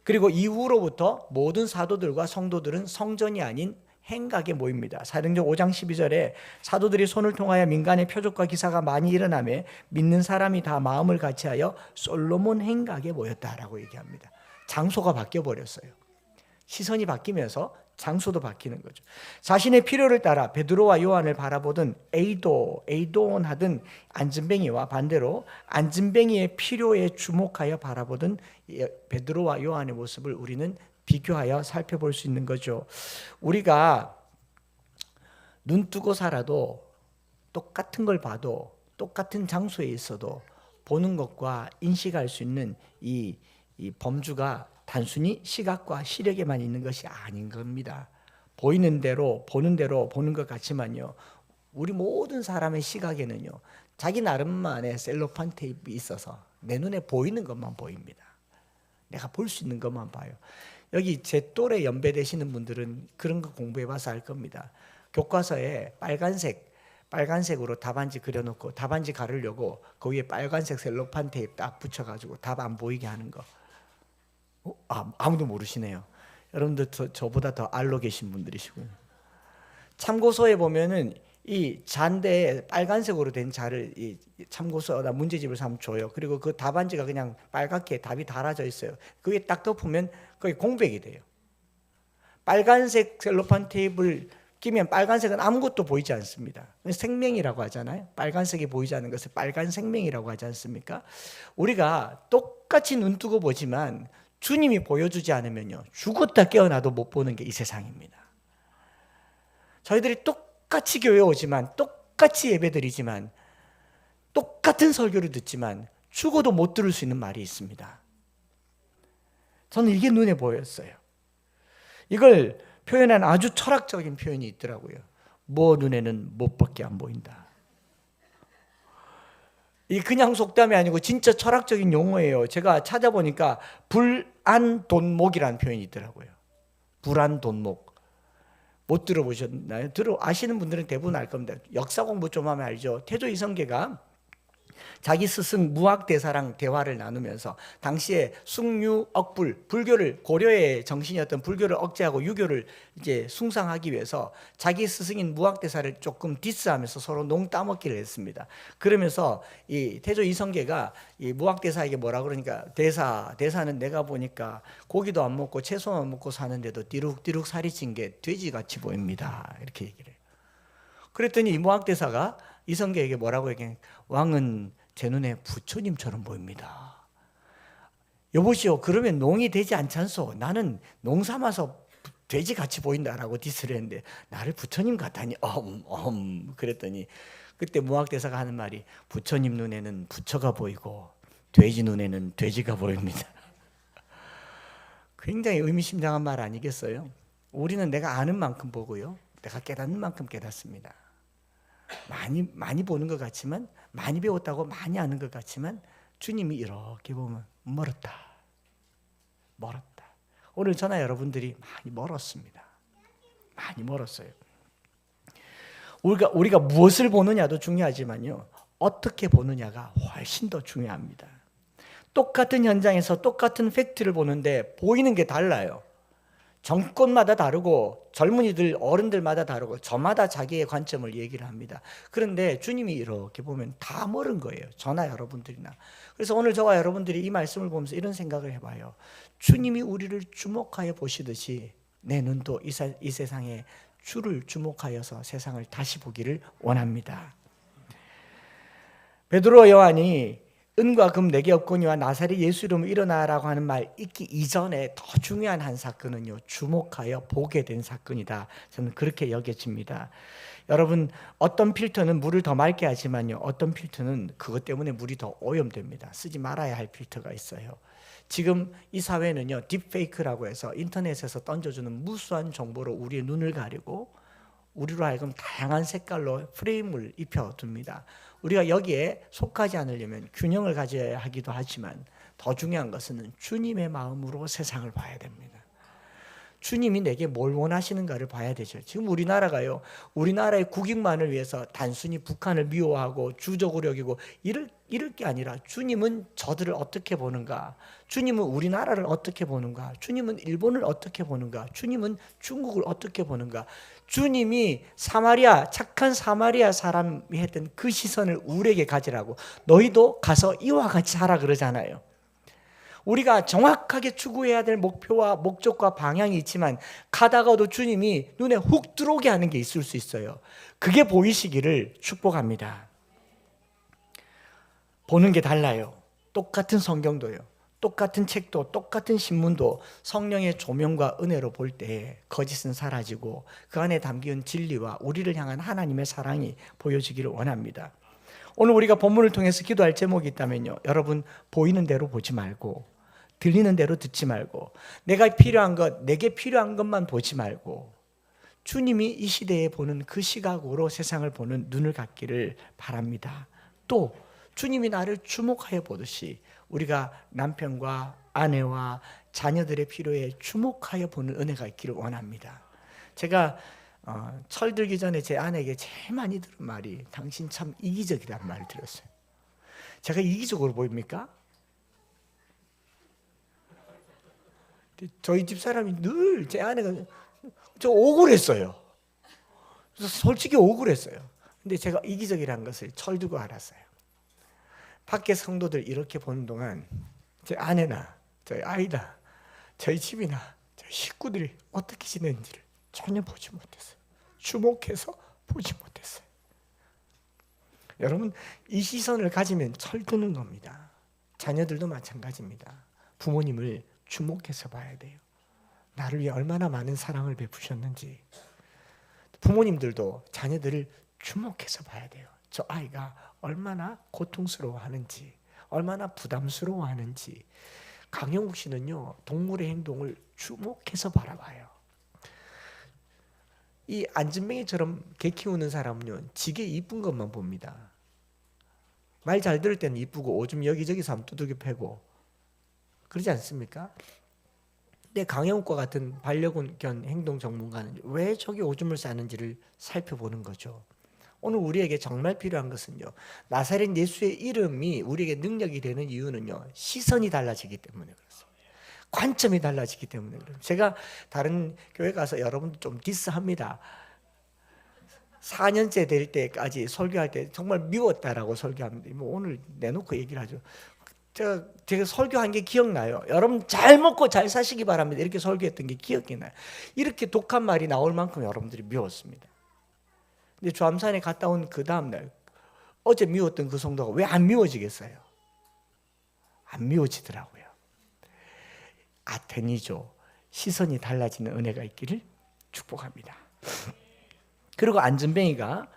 그리고 이후로부터 모든 사도들과 성도들은 성전이 아닌 행각에 모입니다. 사도행전 5장 12절에 사도들이 손을 통하여 민간의 표적과 기사가 많이 일어나며 믿는 사람이 다 마음을 같이하여 솔로몬 행각에 모였다라고 얘기합니다. 장소가 바뀌어 버렸어요. 시선이 바뀌면서 장소도 바뀌는 거죠. 자신의 필요를 따라 베드로와 요한을 바라보던 에이도온 하던 안진뱅이와 반대로 안진뱅이의 필요에 주목하여 바라보던 베드로와 요한의 모습을 우리는 비교하여 살펴볼 수 있는 거죠. 우리가 눈 뜨고 살아도 똑같은 걸 봐도 똑같은 장소에 있어도 보는 것과 인식할 수 있는 이 범주가 단순히 시각과 시력에만 있는 것이 아닌 겁니다. 보이는 대로 보는 대로 보는 것 같지만요. 우리 모든 사람의 시각에는요. 자기 나름만의 셀로판 테이프 있어서 내 눈에 보이는 것만 보입니다. 내가 볼 수 있는 것만 봐요. 여기 제 또래 연배되시는 분들은 그런 거 공부해봐서 알 겁니다. 교과서에 빨간색으로 답안지 그려놓고 답안지 가르려고 그 위에 빨간색 셀로판 테이프 딱 붙여가지고 답 안 보이게 하는 거. 아무도 모르시네요. 여러분들 저보다 더 알로 계신 분들이시고요. 참고서에 보면은 이 잔대에 빨간색으로 된 자를 이 참고서나 문제집을 삼 줘요. 그리고 그 답안지가 그냥 빨갛게 답이 달아져 있어요. 그게 딱 덮으면 거의 공백이 돼요. 빨간색 셀로판 테이프를 끼면 빨간색은 아무것도 보이지 않습니다. 생명이라고 하잖아요. 빨간색이 보이지 않는 것을 빨간 생명이라고 하지 않습니까? 우리가 똑같이 눈 뜨고 보지만 주님이 보여주지 않으면요, 죽었다 깨어나도 못 보는 게 이 세상입니다. 저희들이 똑같이 교회 오지만, 똑같이 예배드리지만, 똑같은 설교를 듣지만 죽어도 못 들을 수 있는 말이 있습니다. 저는 이게 눈에 보였어요. 이걸 표현한 아주 철학적인 표현이 있더라고요. 뭐 눈에는 못밖에 안 보인다. 이 그냥 속담이 아니고 진짜 철학적인 용어예요. 제가 찾아보니까 불안돈목이라는 표현이 있더라고요. 불안돈목. 못 들어보셨나요? 아시는 분들은 대부분 알 겁니다. 역사 공부 좀 하면 알죠. 태조 이성계가 자기 스승 무학대사랑 대화를 나누면서 당시에 숭유 억불, 불교를, 고려의 정신이었던 불교를 억제하고 유교를 이제 숭상하기 위해서 자기 스승인 무학대사를 조금 디스하면서 서로 농따먹기를 했습니다. 그러면서 이 태조 이성계가 이 무학대사에게 뭐라 그러니까, 대사는 내가 보니까 고기도 안 먹고 채소만 먹고 사는데도 띠룩띠룩 살이 찐 게 돼지같이 보입니다. 이렇게 얘기를 해요. 그랬더니 이 무학대사가 이성계에게 뭐라고 얘기해? 왕은 제 눈에 부처님처럼 보입니다. 여보시오, 그러면 농이 되지 않잖소. 나는 농 삼아서 돼지같이 보인다라고 디스를 했는데 나를 부처님 같다니 그랬더니 그때 무학대사가 하는 말이, 부처님 눈에는 부처가 보이고 돼지 눈에는 돼지가 보입니다. 굉장히 의미심장한 말 아니겠어요? 우리는 내가 아는 만큼 보고요, 내가 깨닫는 만큼 깨닫습니다. 많이 보는 것 같지만, 많이 배웠다고 많이 아는 것 같지만 주님이 이렇게 보면 멀었다. 오늘 저나 여러분들이 많이 멀었습니다. 많이 멀었어요. 우리가 무엇을 보느냐도 중요하지만요, 어떻게 보느냐가 훨씬 더 중요합니다. 똑같은 현장에서 똑같은 팩트를 보는데 보이는 게 달라요. 정권마다 다르고 젊은이들, 어른들마다 다르고 저마다 자기의 관점을 얘기를 합니다. 그런데 주님이 이렇게 보면 다 멀은 거예요. 저나 여러분들이나. 그래서 오늘 저와 여러분들이 이 말씀을 보면서 이런 생각을 해봐요. 주님이 우리를 주목하여 보시듯이 내 눈도 이 세상에 주를 주목하여서 세상을 다시 보기를 원합니다. 베드로와 요한이 은과 금 내게 없거니와 나사렛 예수 이름으로 일어나라고 하는 말 있기 이전에 더 중요한 한 사건은요, 주목하여 보게 된 사건이다. 저는 그렇게 여겨집니다. 여러분, 어떤 필터는 물을 더 맑게 하지만요, 어떤 필터는 그것 때문에 물이 더 오염됩니다. 쓰지 말아야 할 필터가 있어요. 지금 이 사회는요, 딥페이크라고 해서 인터넷에서 던져주는 무수한 정보로 우리의 눈을 가리고 우리로 하여금 다양한 색깔로 프레임을 입혀둡니다. 우리가 여기에 속하지 않으려면 균형을 가져야 하기도 하지만 더 중요한 것은 주님의 마음으로 세상을 봐야 됩니다. 주님이 내게 뭘 원하시는가를 봐야 되죠. 지금 우리나라가요, 우리나라의 국익만을 위해서 단순히 북한을 미워하고 주적으로 여기고 이럴 게 아니라, 주님은 저들을 어떻게 보는가, 주님은 우리나라를 어떻게 보는가, 주님은 일본을 어떻게 보는가, 주님은 중국을 어떻게 보는가, 주님이 착한 사마리아 사람이 했던 그 시선을 우리에게 가지라고, 너희도 가서 이와 같이 하라 그러잖아요. 우리가 정확하게 추구해야 될 목표와 목적과 방향이 있지만 가다가도 주님이 눈에 훅 들어오게 하는 게 있을 수 있어요. 그게 보이시기를 축복합니다. 보는 게 달라요. 똑같은 성경도요, 똑같은 책도, 똑같은 신문도 성령의 조명과 은혜로 볼 때 거짓은 사라지고 그 안에 담긴 진리와 우리를 향한 하나님의 사랑이 보여지기를 원합니다. 오늘 우리가 본문을 통해서 기도할 제목이 있다면요, 여러분, 보이는 대로 보지 말고 들리는 대로 듣지 말고 내게 필요한 것만 보지 말고 주님이 이 시대에 보는 그 시각으로 세상을 보는 눈을 갖기를 바랍니다. 또 주님이 나를 주목하여 보듯이 우리가 남편과 아내와 자녀들의 필요에 주목하여 보는 은혜가 있기를 원합니다. 제가 철들기 전에 제 아내에게 제일 많이 들은 말이, 당신 참 이기적이라는 말을 들었어요. 제가 이기적으로 보입니까? 저희 집 사람이 늘 제 아내가 저 억울했어요. 그래서 솔직히 억울했어요. 근데 제가 이기적이라는 것을 철두고 알았어요. 밖에 성도들 이렇게 보는 동안 제 아내나 저희 아이나 저희 집이나 저희 식구들이 어떻게 지내는지를 전혀 보지 못했어요. 주목해서 보지 못했어요. 여러분, 이 시선을 가지면 철드는 겁니다. 자녀들도 마찬가지입니다. 부모님을 주목해서 봐야 돼요. 나를 위해 얼마나 많은 사랑을 베푸셨는지. 부모님들도 자녀들을 주목해서 봐야 돼요. 저 아이가 얼마나 고통스러워하는지, 얼마나 부담스러워하는지. 강영욱 씨는요, 동물의 행동을 주목해서 바라봐요. 이 안진뱅이처럼 개 키우는 사람은요, 지게 이쁜 것만 봅니다. 말 잘 들을 때는 이쁘고 오줌 여기저기서 한번 두들겨 패고 그러지 않습니까? 근데 강영욱과 같은 반려견 행동 전문가는 왜 저기 오줌을 싸는지를 살펴보는 거죠. 오늘 우리에게 정말 필요한 것은요, 나사렛 예수의 이름이 우리에게 능력이 되는 이유는요, 시선이 달라지기 때문에 그렇습니다. 관점이 달라지기 때문에 그래요. 제가 다른 교회 가서 여러분들 좀 디스합니다. 4년째 될 때까지 설교할 때 정말 미웠다라고 설교합니다. 뭐 오늘 내놓고 얘기를 하죠. 제가 설교한 게 기억나요. 여러분 잘 먹고 잘 사시기 바랍니다. 이렇게 설교했던 게 기억이 나요. 이렇게 독한 말이 나올 만큼 여러분들이 미웠습니다. 근데 주암산에 갔다 온 그 다음날 어제 미웠던 그 성도가 왜 안 미워지겠어요? 안 미워지더라고요. 아테니죠. 시선이 달라지는 은혜가 있기를 축복합니다. 그리고 안진뱅이가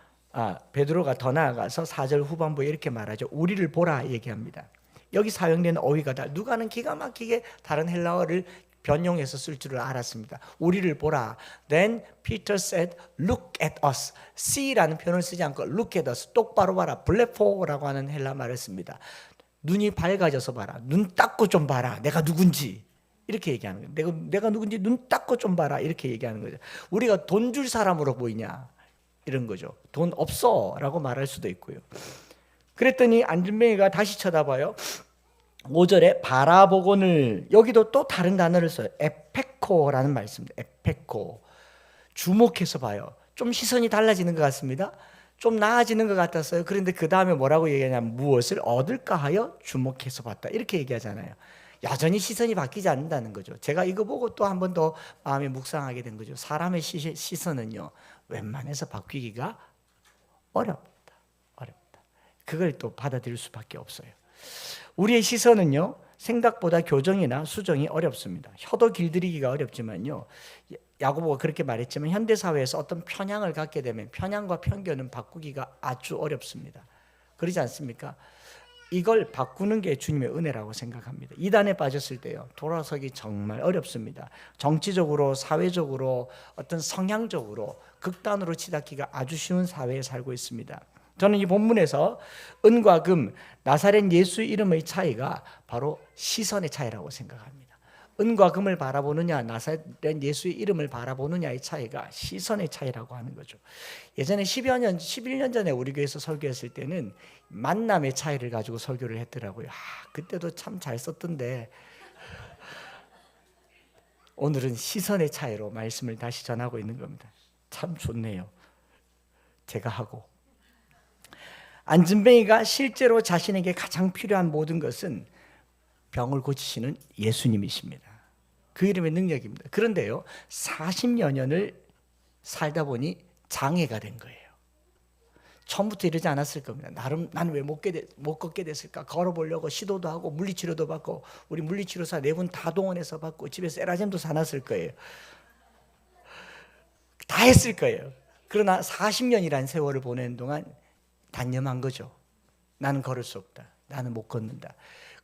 베드로가 더 나아가서 4절 후반부에 이렇게 말하죠. 우리를 보라 얘기합니다. 여기 사용되는 어휘가 누가는 기가 막히게 다른 헬라어를 변형해서 쓸 줄을 알았습니다. 우리를 보라. Then Peter said, look at us. see라는 표현을 쓰지 않고 look at us. 똑바로 봐라. 블레포라고 하는 헬라 말을 씁니다. 눈이 밝아져서 봐라. 눈 닦고 좀 봐라. 내가 누군지. 이렇게 얘기하는 거예요. 내가 누군지 눈 닦고 좀 봐라. 이렇게 얘기하는 거죠. 우리가 돈 줄 사람으로 보이냐? 이런 거죠. 돈 없어 라고 말할 수도 있고요. 그랬더니 안진뱅이가 다시 쳐다봐요. 5절에 바라보고는, 여기도 또 다른 단어를 써요. 에페코라는 말씀입니다. 에페코. 주목해서 봐요. 좀 시선이 달라지는 것 같습니다. 좀 나아지는 것 같았어요. 그런데 그 다음에 뭐라고 얘기하냐면 무엇을 얻을까 하여 주목해서 봤다. 이렇게 얘기하잖아요. 여전히 시선이 바뀌지 않는다는 거죠. 제가 이거 보고 또 한 번 더 마음에 묵상하게 된 거죠. 사람의 시선은요, 웬만해서 바뀌기가 어렵다. 그걸 또 받아들일 수밖에 없어요. 우리의 시선은요, 생각보다 교정이나 수정이 어렵습니다. 혀도 길들이기가 어렵지만요, 야고보가 그렇게 말했지만 현대사회에서 어떤 편향을 갖게 되면 편향과 편견은 바꾸기가 아주 어렵습니다. 그러지 않습니까? 이걸 바꾸는 게 주님의 은혜라고 생각합니다. 이단에 빠졌을 때요, 돌아서기 정말 어렵습니다. 정치적으로, 사회적으로, 어떤 성향적으로 극단으로 치닫기가 아주 쉬운 사회에 살고 있습니다. 저는 이 본문에서 은과 금, 나사렛 예수 이름의 차이가 바로 시선의 차이라고 생각합니다. 은과 금을 바라보느냐, 나사렛 예수의 이름을 바라보느냐의 차이가 시선의 차이라고 하는 거죠. 예전에 11년 전에 우리 교회에서 설교했을 때는 만남의 차이를 가지고 설교를 했더라고요. 그때도 참 잘 썼던데 오늘은 시선의 차이로 말씀을 다시 전하고 있는 겁니다. 참 좋네요. 제가 하고. 안진뱅이가 실제로 자신에게 가장 필요한 모든 것은 병을 고치시는 예수님이십니다. 그 이름의 능력입니다. 그런데요, 40여 년을 살다 보니 장애가 된 거예요. 처음부터 이러지 않았을 겁니다. 나는 왜 못 걷게 됐을까? 걸어보려고 시도도 하고 물리치료도 받고, 우리 물리치료사 4분 다 동원해서 받고 집에 세라젬도 사놨을 거예요. 다 했을 거예요. 그러나 40년이라는 세월을 보내는 동안 단념한 거죠. 나는 걸을 수 없다. 나는 못 걷는다.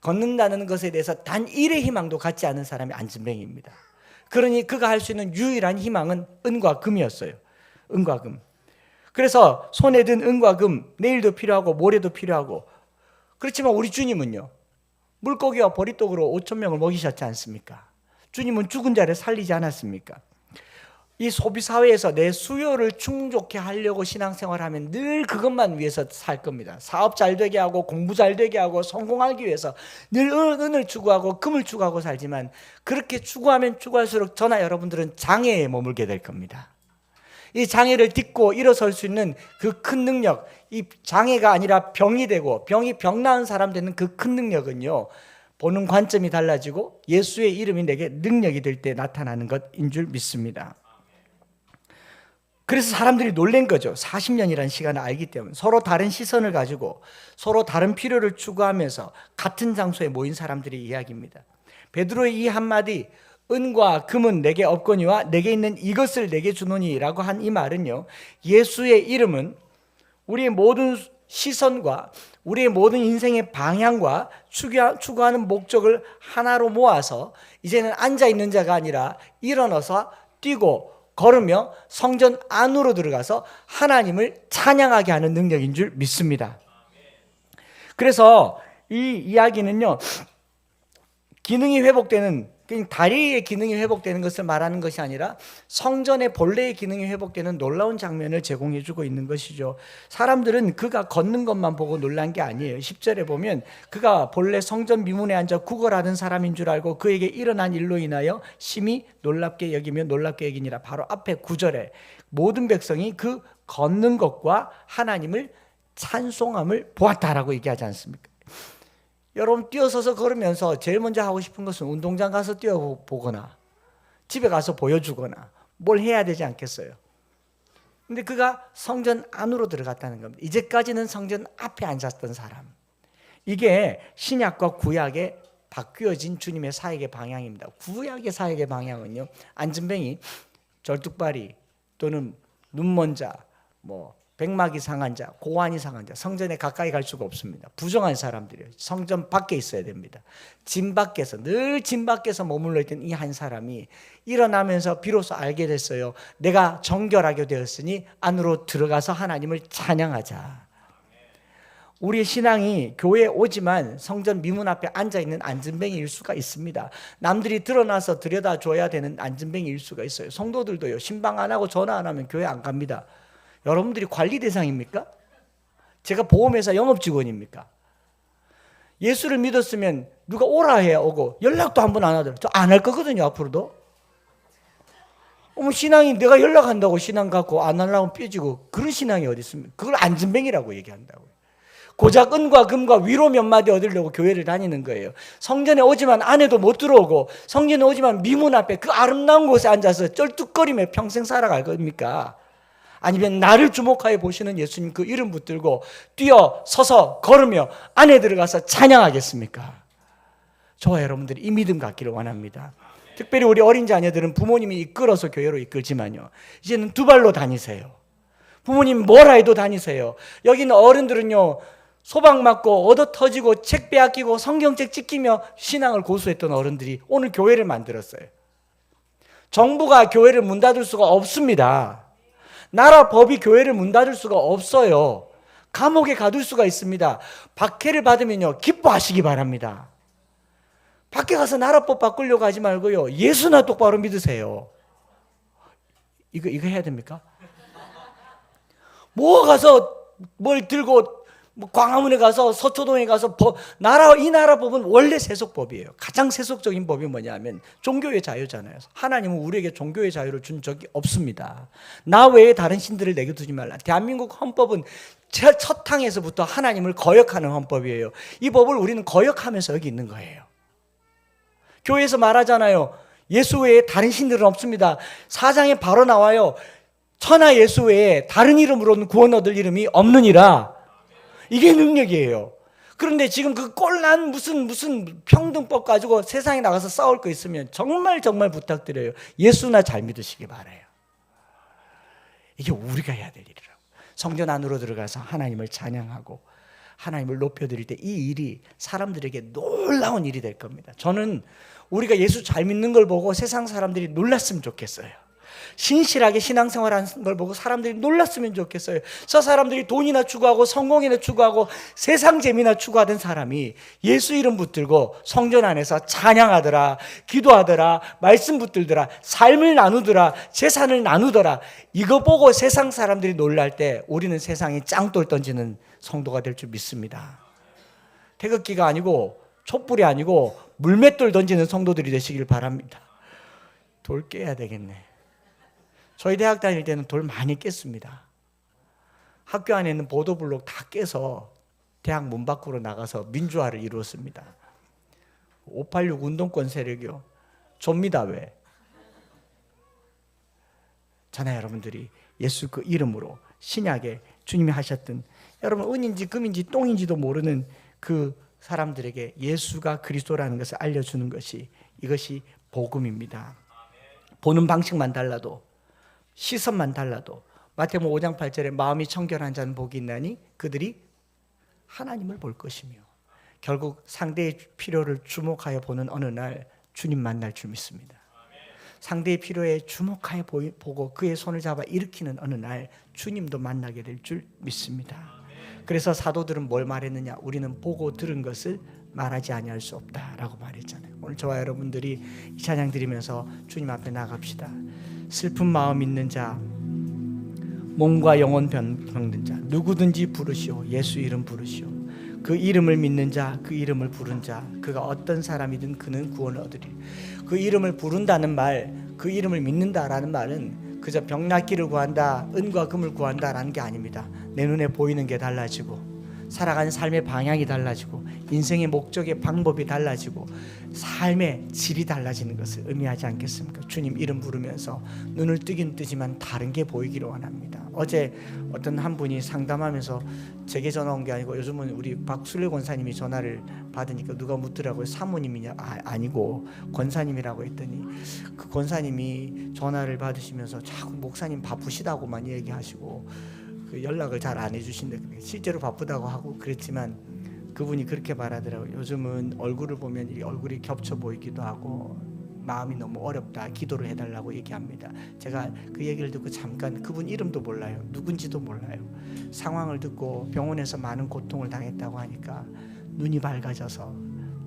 걷는다는 것에 대해서 단 일의 희망도 갖지 않은 사람이 안진뱅이입니다. 그러니 그가 할 수 있는 유일한 희망은 은과 금이었어요. 은과 금. 그래서 손에 든 은과 금, 내일도 필요하고 모레도 필요하고. 그렇지만 우리 주님은요, 물고기와 보리떡으로 5,000명을 먹이셨지 않습니까? 주님은 죽은 자를 살리지 않았습니까? 이 소비사회에서 내 수요를 충족해 하려고 신앙생활하면 늘 그것만 위해서 살 겁니다. 사업 잘 되게 하고 공부 잘 되게 하고 성공하기 위해서 늘 은을 추구하고 금을 추구하고 살지만, 그렇게 추구하면 추구할수록 저나 여러분들은 장애에 머물게 될 겁니다. 이 장애를 딛고 일어설 수 있는 그 큰 능력, 이 장애가 아니라 병이 되고 병이 병 나은 사람 되는 그 큰 능력은요, 보는 관점이 달라지고 예수의 이름이 내게 능력이 될 때 나타나는 것인 줄 믿습니다. 그래서 사람들이 놀란 거죠. 40년이라는 시간을 알기 때문에 서로 다른 시선을 가지고 서로 다른 필요를 추구하면서 같은 장소에 모인 사람들의 이야기입니다. 베드로의 이 한마디, 은과 금은 내게 없거니와 내게 있는 이것을 내게 주노니 라고 한 이 말은요, 예수의 이름은 우리의 모든 시선과 우리의 모든 인생의 방향과 추구하는 목적을 하나로 모아서 이제는 앉아있는 자가 아니라 일어나서 뛰고 걸으며 성전 안으로 들어가서 하나님을 찬양하게 하는 능력인 줄 믿습니다. 그래서 이 이야기는요, 기능이 회복되는, 다리의 기능이 회복되는 것을 말하는 것이 아니라 성전의 본래의 기능이 회복되는 놀라운 장면을 제공해 주고 있는 것이죠. 사람들은 그가 걷는 것만 보고 놀란 게 아니에요. 10절에 보면 그가 본래 성전 미문에 앉아 구걸하던 사람인 줄 알고 그에게 일어난 일로 인하여 심히 놀랍게 여기며 놀랍게 여기니라. 바로 앞에 9절에 모든 백성이 그 걷는 것과 하나님을 찬송함을 보았다라고 얘기하지 않습니까? 여러분, 뛰어서서 걸으면서 제일 먼저 하고 싶은 것은 운동장 가서 뛰어보거나 집에 가서 보여주거나 뭘 해야 되지 않겠어요? 근데 그가 성전 안으로 들어갔다는 겁니다. 이제까지는 성전 앞에 앉았던 사람, 이게 신약과 구약에 바뀌어진 주님의 사역의 방향입니다. 구약의 사역의 방향은요, 안진뱅이, 절뚝발이 또는 눈먼 자, 백막이 상한 자, 고환이 상한 자, 성전에 가까이 갈 수가 없습니다. 부정한 사람들이에요. 성전 밖에 있어야 됩니다. 진 밖에서, 늘 진 밖에서 머물러 있던 이 한 사람이 일어나면서 비로소 알게 됐어요. 내가 정결하게 되었으니 안으로 들어가서 하나님을 찬양하자. 우리의 신앙이 교회에 오지만 성전 미문 앞에 앉아있는 안진뱅이일 수가 있습니다. 남들이 드러나서 들여다줘야 되는 안진뱅이일 수가 있어요. 성도들도요, 신방 안 하고 전화 안 하면 교회 안 갑니다. 여러분들이 관리 대상입니까? 제가 보험회사 영업직원입니까? 예수를 믿었으면 누가 오라 해야 오고 연락도 한 번 안 하더라고요. 저 안 할 거거든요, 앞으로도. 신앙이 내가 연락한다고 신앙 갖고 안 하려면 삐지고, 그런 신앙이 어디 있습니까? 그걸 안진뱅이라고 얘기한다고요. 고작 은과 금과 위로 몇 마디 얻으려고 교회를 다니는 거예요. 성전에 오지만 안에도 못 들어오고, 성전에 오지만 미문 앞에 그 아름다운 곳에 앉아서 쩔뚝거리며 평생 살아갈 겁니까? 아니면 나를 주목하여 보시는 예수님 그 이름 붙들고 뛰어 서서 걸으며 안에 들어가서 찬양하겠습니까? 저와 여러분들이 이 믿음 갖기를 원합니다. 특별히 우리 어린 자녀들은 부모님이 이끌어서 교회로 이끌지만요, 이제는 두 발로 다니세요. 부모님 뭐라 해도 다니세요. 여기 있는 어른들은요, 소방 맞고 얻어 터지고 책 빼앗기고 성경책 찢기며 신앙을 고수했던 어른들이 오늘 교회를 만들었어요. 정부가 교회를 문 닫을 수가 없습니다. 나라 법이 교회를 문 닫을 수가 없어요. 감옥에 가둘 수가 있습니다. 박해를 받으면요, 기뻐하시기 바랍니다. 밖에 가서 나라법 바꾸려고 하지 말고요, 예수나 똑바로 믿으세요. 이거 해야 됩니까? 가서 뭘 들고 광화문에 가서 서초동에 가서 이 나라 법은 원래 세속법이에요. 가장 세속적인 법이 뭐냐면 종교의 자유잖아요. 하나님은 우리에게 종교의 자유를 준 적이 없습니다. 나 외에 다른 신들을 내게 두지 말라. 대한민국 헌법은 첫 항에서부터 하나님을 거역하는 헌법이에요. 이 법을 우리는 거역하면서 여기 있는 거예요. 교회에서 말하잖아요. 예수 외에 다른 신들은 없습니다. 4장에 바로 나와요. 천하 예수 외에 다른 이름으로는 구원 얻을 이름이 없느니라. 이게 능력이에요. 그런데 지금 그 꼴난 무슨 평등법 가지고 세상에 나가서 싸울 거 있으면 정말 부탁드려요. 예수나 잘 믿으시기 바라요. 이게 우리가 해야 될 일이라고. 성전 안으로 들어가서 하나님을 찬양하고 하나님을 높여드릴 때 이 일이 사람들에게 놀라운 일이 될 겁니다. 저는 우리가 예수 잘 믿는 걸 보고 세상 사람들이 놀랐으면 좋겠어요. 신실하게 신앙생활하는 걸 보고 사람들이 놀랐으면 좋겠어요. 저 사람들이 돈이나 추구하고 성공이나 추구하고 세상 재미나 추구하던 사람이 예수 이름 붙들고 성전 안에서 찬양하더라, 기도하더라, 말씀 붙들더라, 삶을 나누더라, 재산을 나누더라. 이거 보고 세상 사람들이 놀랄 때 우리는 세상에 짱돌 던지는 성도가 될 줄 믿습니다. 태극기가 아니고 촛불이 아니고 물맷돌 던지는 성도들이 되시길 바랍니다. 돌 깨야 되겠네. 저희 대학 다닐 때는 돌 많이 깼습니다. 학교 안에 있는 보도블록 다 깨서 대학 문 밖으로 나가서 민주화를 이루었습니다. 586 운동권 세력이요. 좁니다. 왜? 저나 여러분들이 예수 그 이름으로 신약에 주님이 하셨던, 여러분 은인지 금인지 똥인지도 모르는 그 사람들에게 예수가 그리스도라는 것을 알려주는 것이, 이것이 복음입니다. 보는 방식만 달라도, 시선만 달라도, 마태복음 5장 8절에 마음이 청결한 자는 복이 있나니 그들이 하나님을 볼 것이며, 결국 상대의 필요를 주목하여 보는 어느 날 주님 만날 줄 믿습니다. 상대의 필요에 주목하여 보고 그의 손을 잡아 일으키는 어느 날 주님도 만나게 될 줄 믿습니다. 그래서 사도들은 뭘 말했느냐? 우리는 보고 들은 것을 말하지 아니할 수 없다라고 말했잖아요. 오늘 저와 여러분들이 이 찬양 드리면서 주님 앞에 나갑시다. 슬픈 마음 있는 자, 몸과 영혼 병든 자, 누구든지 부르시오. 예수 이름 부르시오. 그 이름을 믿는 자, 그 이름을 부른 자, 그가 어떤 사람이든 그는 구원을 얻으리. 그 이름을 부른다는 말, 그 이름을 믿는다라는 말은 그저 병 낫기를 구한다, 은과 금을 구한다라는 게 아닙니다. 내 눈에 보이는 게 달라지고, 살아가는 삶의 방향이 달라지고, 인생의 목적의 방법이 달라지고, 삶의 질이 달라지는 것을 의미하지 않겠습니까? 주님 이름 부르면서 눈을 뜨긴 뜨지만 다른 게 보이기를 원합니다. 어제 어떤 한 분이 상담하면서 제게 전화 온 게 아니고, 요즘은 우리 박술래 권사님이 전화를 받으니까 누가 묻더라고요. 사모님이냐? 아니고 권사님이라고 했더니, 그 권사님이 전화를 받으시면서 자꾸 목사님 바쁘시다고만 얘기하시고 그 연락을 잘 안 해주신다. 실제로 바쁘다고 하고 그랬지만 그분이 그렇게 말하더라고요. 요즘은 얼굴을 보면 이 얼굴이 겹쳐 보이기도 하고 마음이 너무 어렵다, 기도를 해달라고 얘기합니다. 제가 그 얘기를 듣고 잠깐, 그분 이름도 몰라요, 누군지도 몰라요. 상황을 듣고 병원에서 많은 고통을 당했다고 하니까 눈이 밝아져서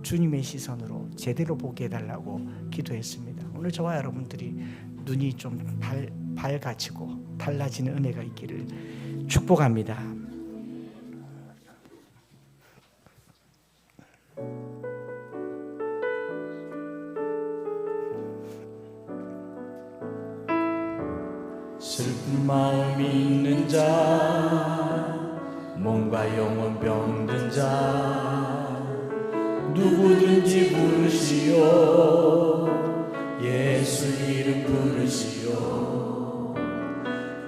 주님의 시선으로 제대로 보게 해달라고 기도했습니다. 오늘 저와 여러분들이 눈이 좀 밝아지고 달라지는 은혜가 있기를 축복합니다. 슬픈 마음이 있는 자, 몸과 영혼 병든 자, 누구든지 부르시오. 예수 이름 부르시오.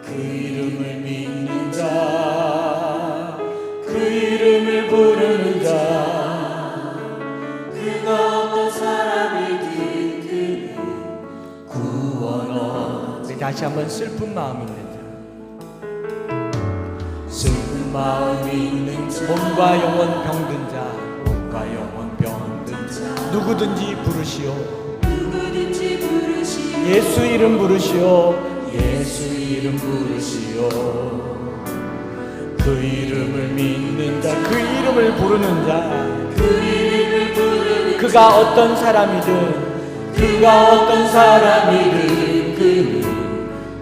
그 이름을 믿는 자, 그 이름을 부르는 자, 그가 어떤 사람이든 그는 구원 얻으리. 다시 한번 슬픈 마음 있는 자, 슬픈 마음 있는 자, 몸과 영혼 병든 자, 몸과 영혼 병든 자, 누구든지 부르시오. 누구든지 부르시오. 예수 이름 부르시오. 예수 이름 부르시오. 그 이름을 믿는 자, 그 이름을 부르는 자, 그 이름을 부르는 그가 어떤 사람이든, 그가 어떤 사람이든 그는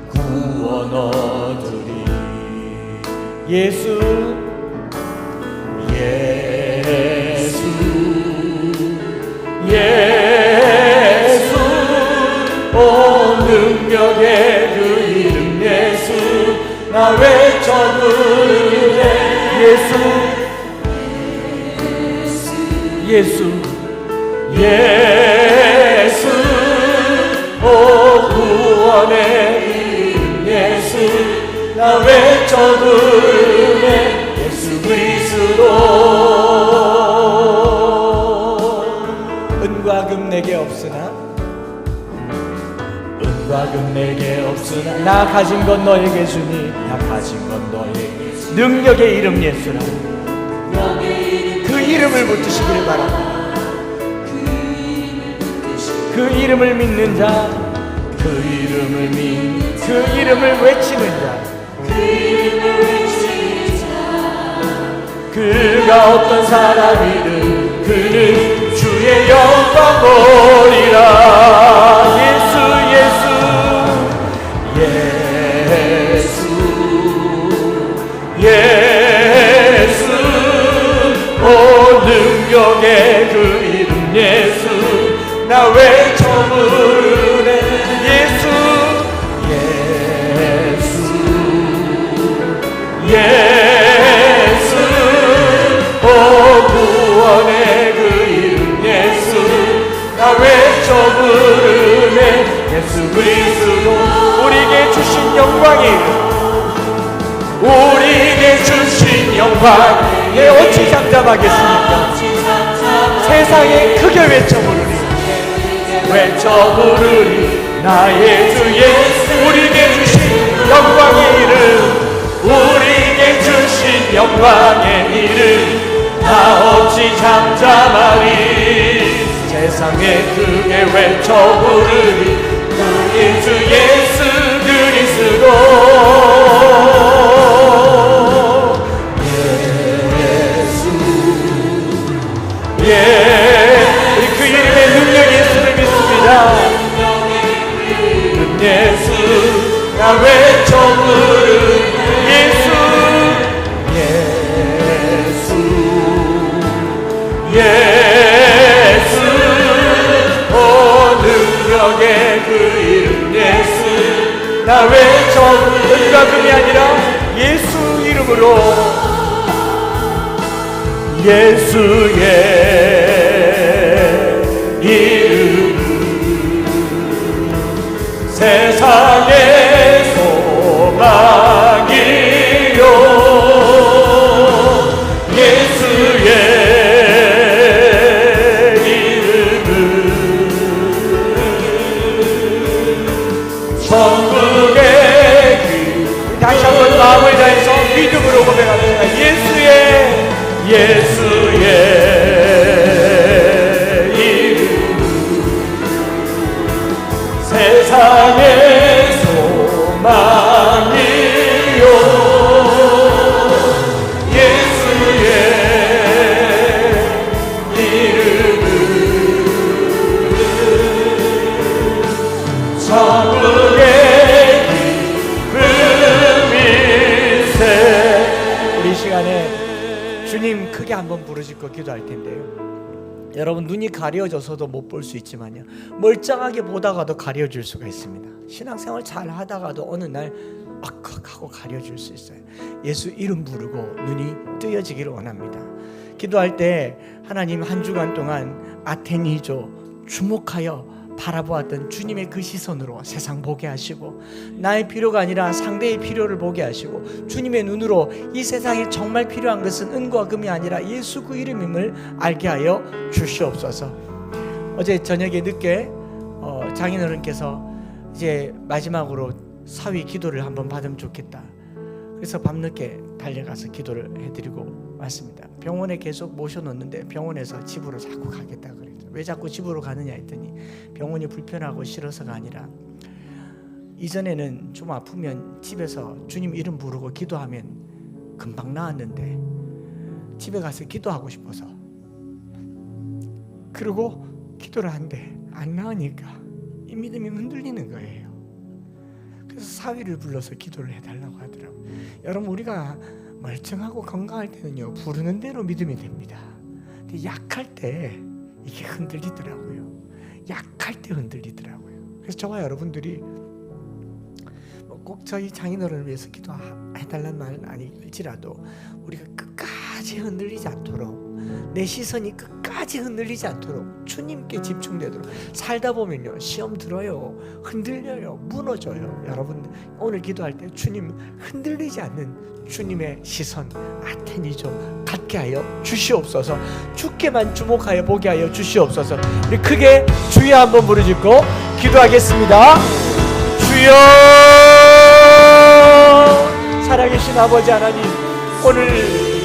구원 얻으리. 예수 예수 예수, 오 능력의 그 이름 예수, 나 외쳐 부르네. 예수 예수 예수, 오 구원의 이름 예수, 나 외쳐 부르네. 예수 그리스도. 은과 금 내게 없으나, 은과 금 내게 없으나, 나 가진 건 너에게 주니, 나 가진 건 너에게 주니. 능력의 이름 예수라. 그 이름을 붙드시길 바랍니다. 그 이름을 믿는 자, 그 이름을 믿는, 그 이름을 외치는 자, 그 이름을 외치는 자, 그가 어떤 사람이든 그는 주의 영광 보리라. 예수 예수 예수 예수, 오 능력의 그 이름 예수, 나 외쳐 부르네. 예수 예수 그리스도 우리에게 주신 영광이 우리에게 주신 영광에 어찌 잠잠하겠습니까? 세상에 크게 외쳐부르리 나의 주 예수 우리에게 주신 영광의 이름 우리에게 주신 영광의 이름 나 어찌 잠잠하리 세상에 크게 외쳐부르리 우리 주 예수 그리스도 우리 그 이름의 능력이 있음을 믿습니다. 예수 나 외쳐 부르는 예수 오 능력의 그 이름 예수 나 외쳐 은과 금이 아니라 예수 이름으로 예수의 이름 세상의 소망이요 예수의 이름은 천국의 길 다시 한번 마음을 다해서 믿음으로 고백합니다. 예수의 이름 세상의 소망이요 예수의 이름은 천국의 기쁨일세. 우리 시간에 주님 크게 한번 부르짖고 기도할 텐데요. 여러분 눈이 가려져서도 못 볼 수 있지만요 멀쩡하게 보다가도 가려질 수가 있습니다. 신앙생활 잘 하다가도 어느 날 하고 가려질 수 있어요. 예수 이름 부르고 눈이 뜨여지기를 원합니다. 기도할 때 하나님 한 주간 동안 아테니조 주목하여 바라보았던 주님의 그 시선으로 세상 보게 하시고 나의 필요가 아니라 상대의 필요를 보게 하시고 주님의 눈으로 이 세상에 정말 필요한 것은 은과 금이 아니라 예수 그 이름임을 알게 하여 주시옵소서. 어제 저녁에 늦게 장인어른께서 이제 마지막으로 사위 기도를 한번 받으면 좋겠다. 그래서 밤늦게 달려가서 기도를 해드리고 왔습니다. 병원에 계속 모셔놓는데 병원에서 집으로 자꾸 가겠다 그랬어요. 왜 자꾸 집으로 가느냐 했더니 병원이 불편하고 싫어서가 아니라 이전에는 좀 아프면 집에서 주님 이름 부르고 기도하면 금방 나았는데 집에 가서 기도하고 싶어서 그리고 기도를 한데 안 나으니까 이 믿음이 흔들리는 거예요. 그래서 사위를 불러서 기도를 해달라고 하더라고요. 여러분 우리가 멀쩡하고 건강할 때는요 부르는 대로 믿음이 됩니다. 근데 약할 때 이게 흔들리더라고요. 약할 때 흔들리더라고요. 그래서 저와 여러분들이 꼭 저희 장인어른을 위해서 기도해달라는 말은 아닐지라도 우리가 끝까지 흔들리지 않도록 내 시선이 끝까지 흔들리지 않도록 주님께 집중되도록 살다 보면요 시험 들어요, 흔들려요, 무너져요. 여러분 오늘 기도할 때 주님 흔들리지 않는 주님의 시선 아테니조 갖게 하여 주시옵소서. 주께만 주목하여 보게 하여 주시옵소서. 우리 크게 주여 한번 부르짖고 기도하겠습니다. 주여 살아계신 아버지 하나님 오늘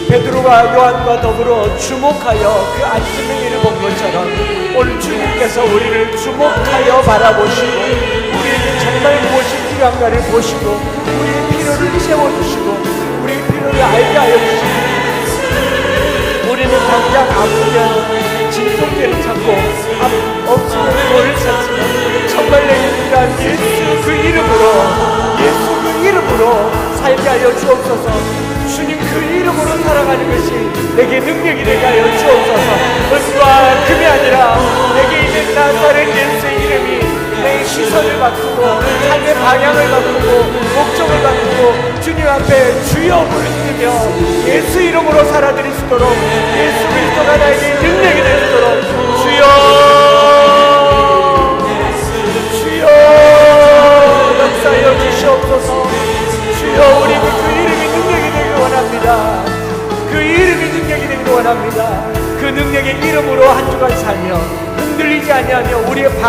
베드로가 요한과 더불어 주목하여 그 안진뱅이를 본 것처럼 오늘 주님께서 우리를 주목하여 바라보시고 우리에게 정말 무엇이 필요한가를 보시고 우리의 필요를 채워주시고 우리의 필요를 알게 하여 주시고 우리는 당장 아프면 진통제를 찾고 없으면 돌을 찾지만 정말 내게 필요한 예수 그 이름으로 살게 하여 주옵소서. 주님 그 이름으로 살아가는 것이 내게 능력이 되게 하여 주옵소서. 은과 금이 아니라 내게 있는 나사렛 예수의 이름이 내 시선을 바꾸고 삶의 방향을 바꾸고 목적을 바꾸고 주님 앞에 주여 부르짖으며 예수 이름으로 살아드릴 수 있도록 예수 그리스도가 나에게 능력이 될 수 있도록 주여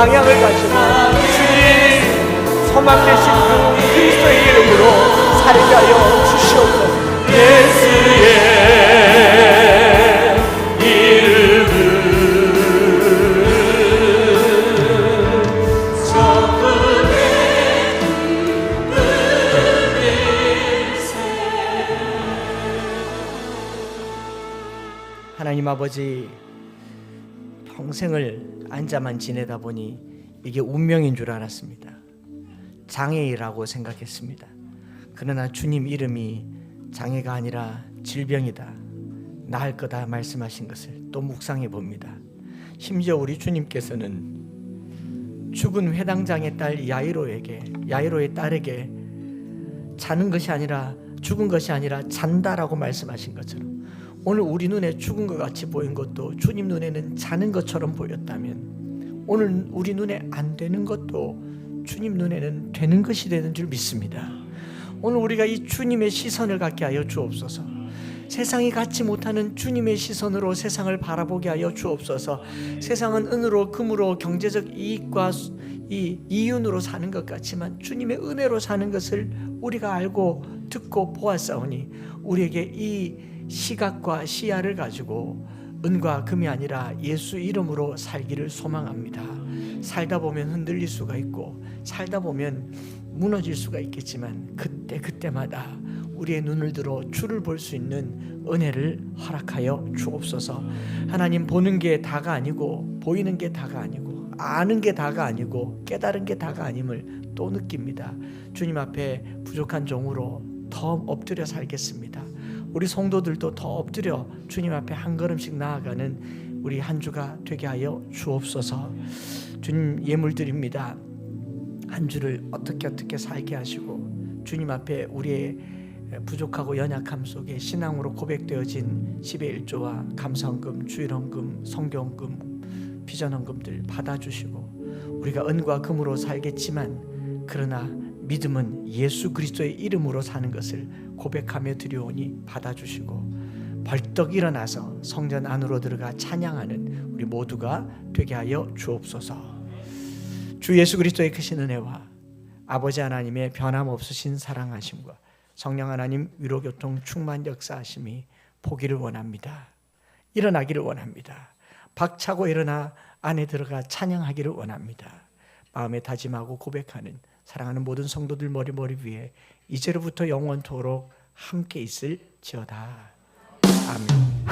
방향을 가시고 주님 소망 되신 그 그리스도의 이름으로 살게 하여 주시옵소서. 예수의 이름은 하나님 아버지, 평생을 앉아만 지내다 보니 이게 운명인 줄 알았습니다. 장애라고 생각했습니다. 그러나 주님 이름이 장애가 아니라 질병이다, 나을 거다 말씀하신 것을 또 묵상해 봅니다. 심지어 우리 주님께서는 죽은 회당장의 딸 야이로의 딸에게 자는 것이 아니라 죽은 것이 아니라 잔다라고 말씀하신 것처럼 오늘 우리 눈에 죽은 것 같이 보인 것도 주님 눈에는 자는 것처럼 보였다면 오늘 우리 눈에 안 되는 것도 주님 눈에는 되는 것이 되는 줄 믿습니다. 오늘 우리가 이 주님의 시선을 갖게 하여 주옵소서. 세상이 갖지 못하는 주님의 시선으로 세상을 바라보게 하여 주옵소서. 세상은 은으로 금으로 경제적 이익과 이 이윤으로 사는 것 같지만 주님의 은혜로 사는 것을 우리가 알고 듣고 보았사오니 우리에게 이 시각과 시야를 가지고 은과 금이 아니라 예수 이름으로 살기를 소망합니다. 살다 보면 흔들릴 수가 있고 살다 보면 무너질 수가 있겠지만 그때마다 우리의 눈을 들어 주를 볼 수 있는 은혜를 허락하여 주옵소서. 하나님, 보는 게 다가 아니고 보이는 게 다가 아니고 아는 게 다가 아니고 깨달은 게 다가 아님을 또 느낍니다. 주님 앞에 부족한 종으로 더 엎드려 살겠습니다. 우리 성도들도 더 엎드려 주님 앞에 한 걸음씩 나아가는 우리 한 주가 되게 하여 주옵소서. 주님 예물 드립니다. 한 주를 어떻게 살게 하시고 주님 앞에 우리의 부족하고 연약함 속에 신앙으로 고백되어진 10의 1조와 감사헌금, 주일헌금, 성경헌금, 비전헌금들 받아주시고 우리가 은과 금으로 살겠지만 그러나 믿음은 예수 그리스도의 이름으로 사는 것을 고백하며 드려오니 받아주시고 벌떡 일어나서 성전 안으로 들어가 찬양하는 우리 모두가 되게 하여 주옵소서. 주 예수 그리스도의 크신 은혜와 아버지 하나님의 변함없으신 사랑하심과 성령 하나님 위로교통 충만 역사하심이 보기를 원합니다. 일어나기를 원합니다. 박차고 일어나 안에 들어가 찬양하기를 원합니다. 마음에 다짐하고 고백하는 사랑하는 모든 성도들 머리 위에 이제로부터 영원토록 함께 있을지어다. 아멘.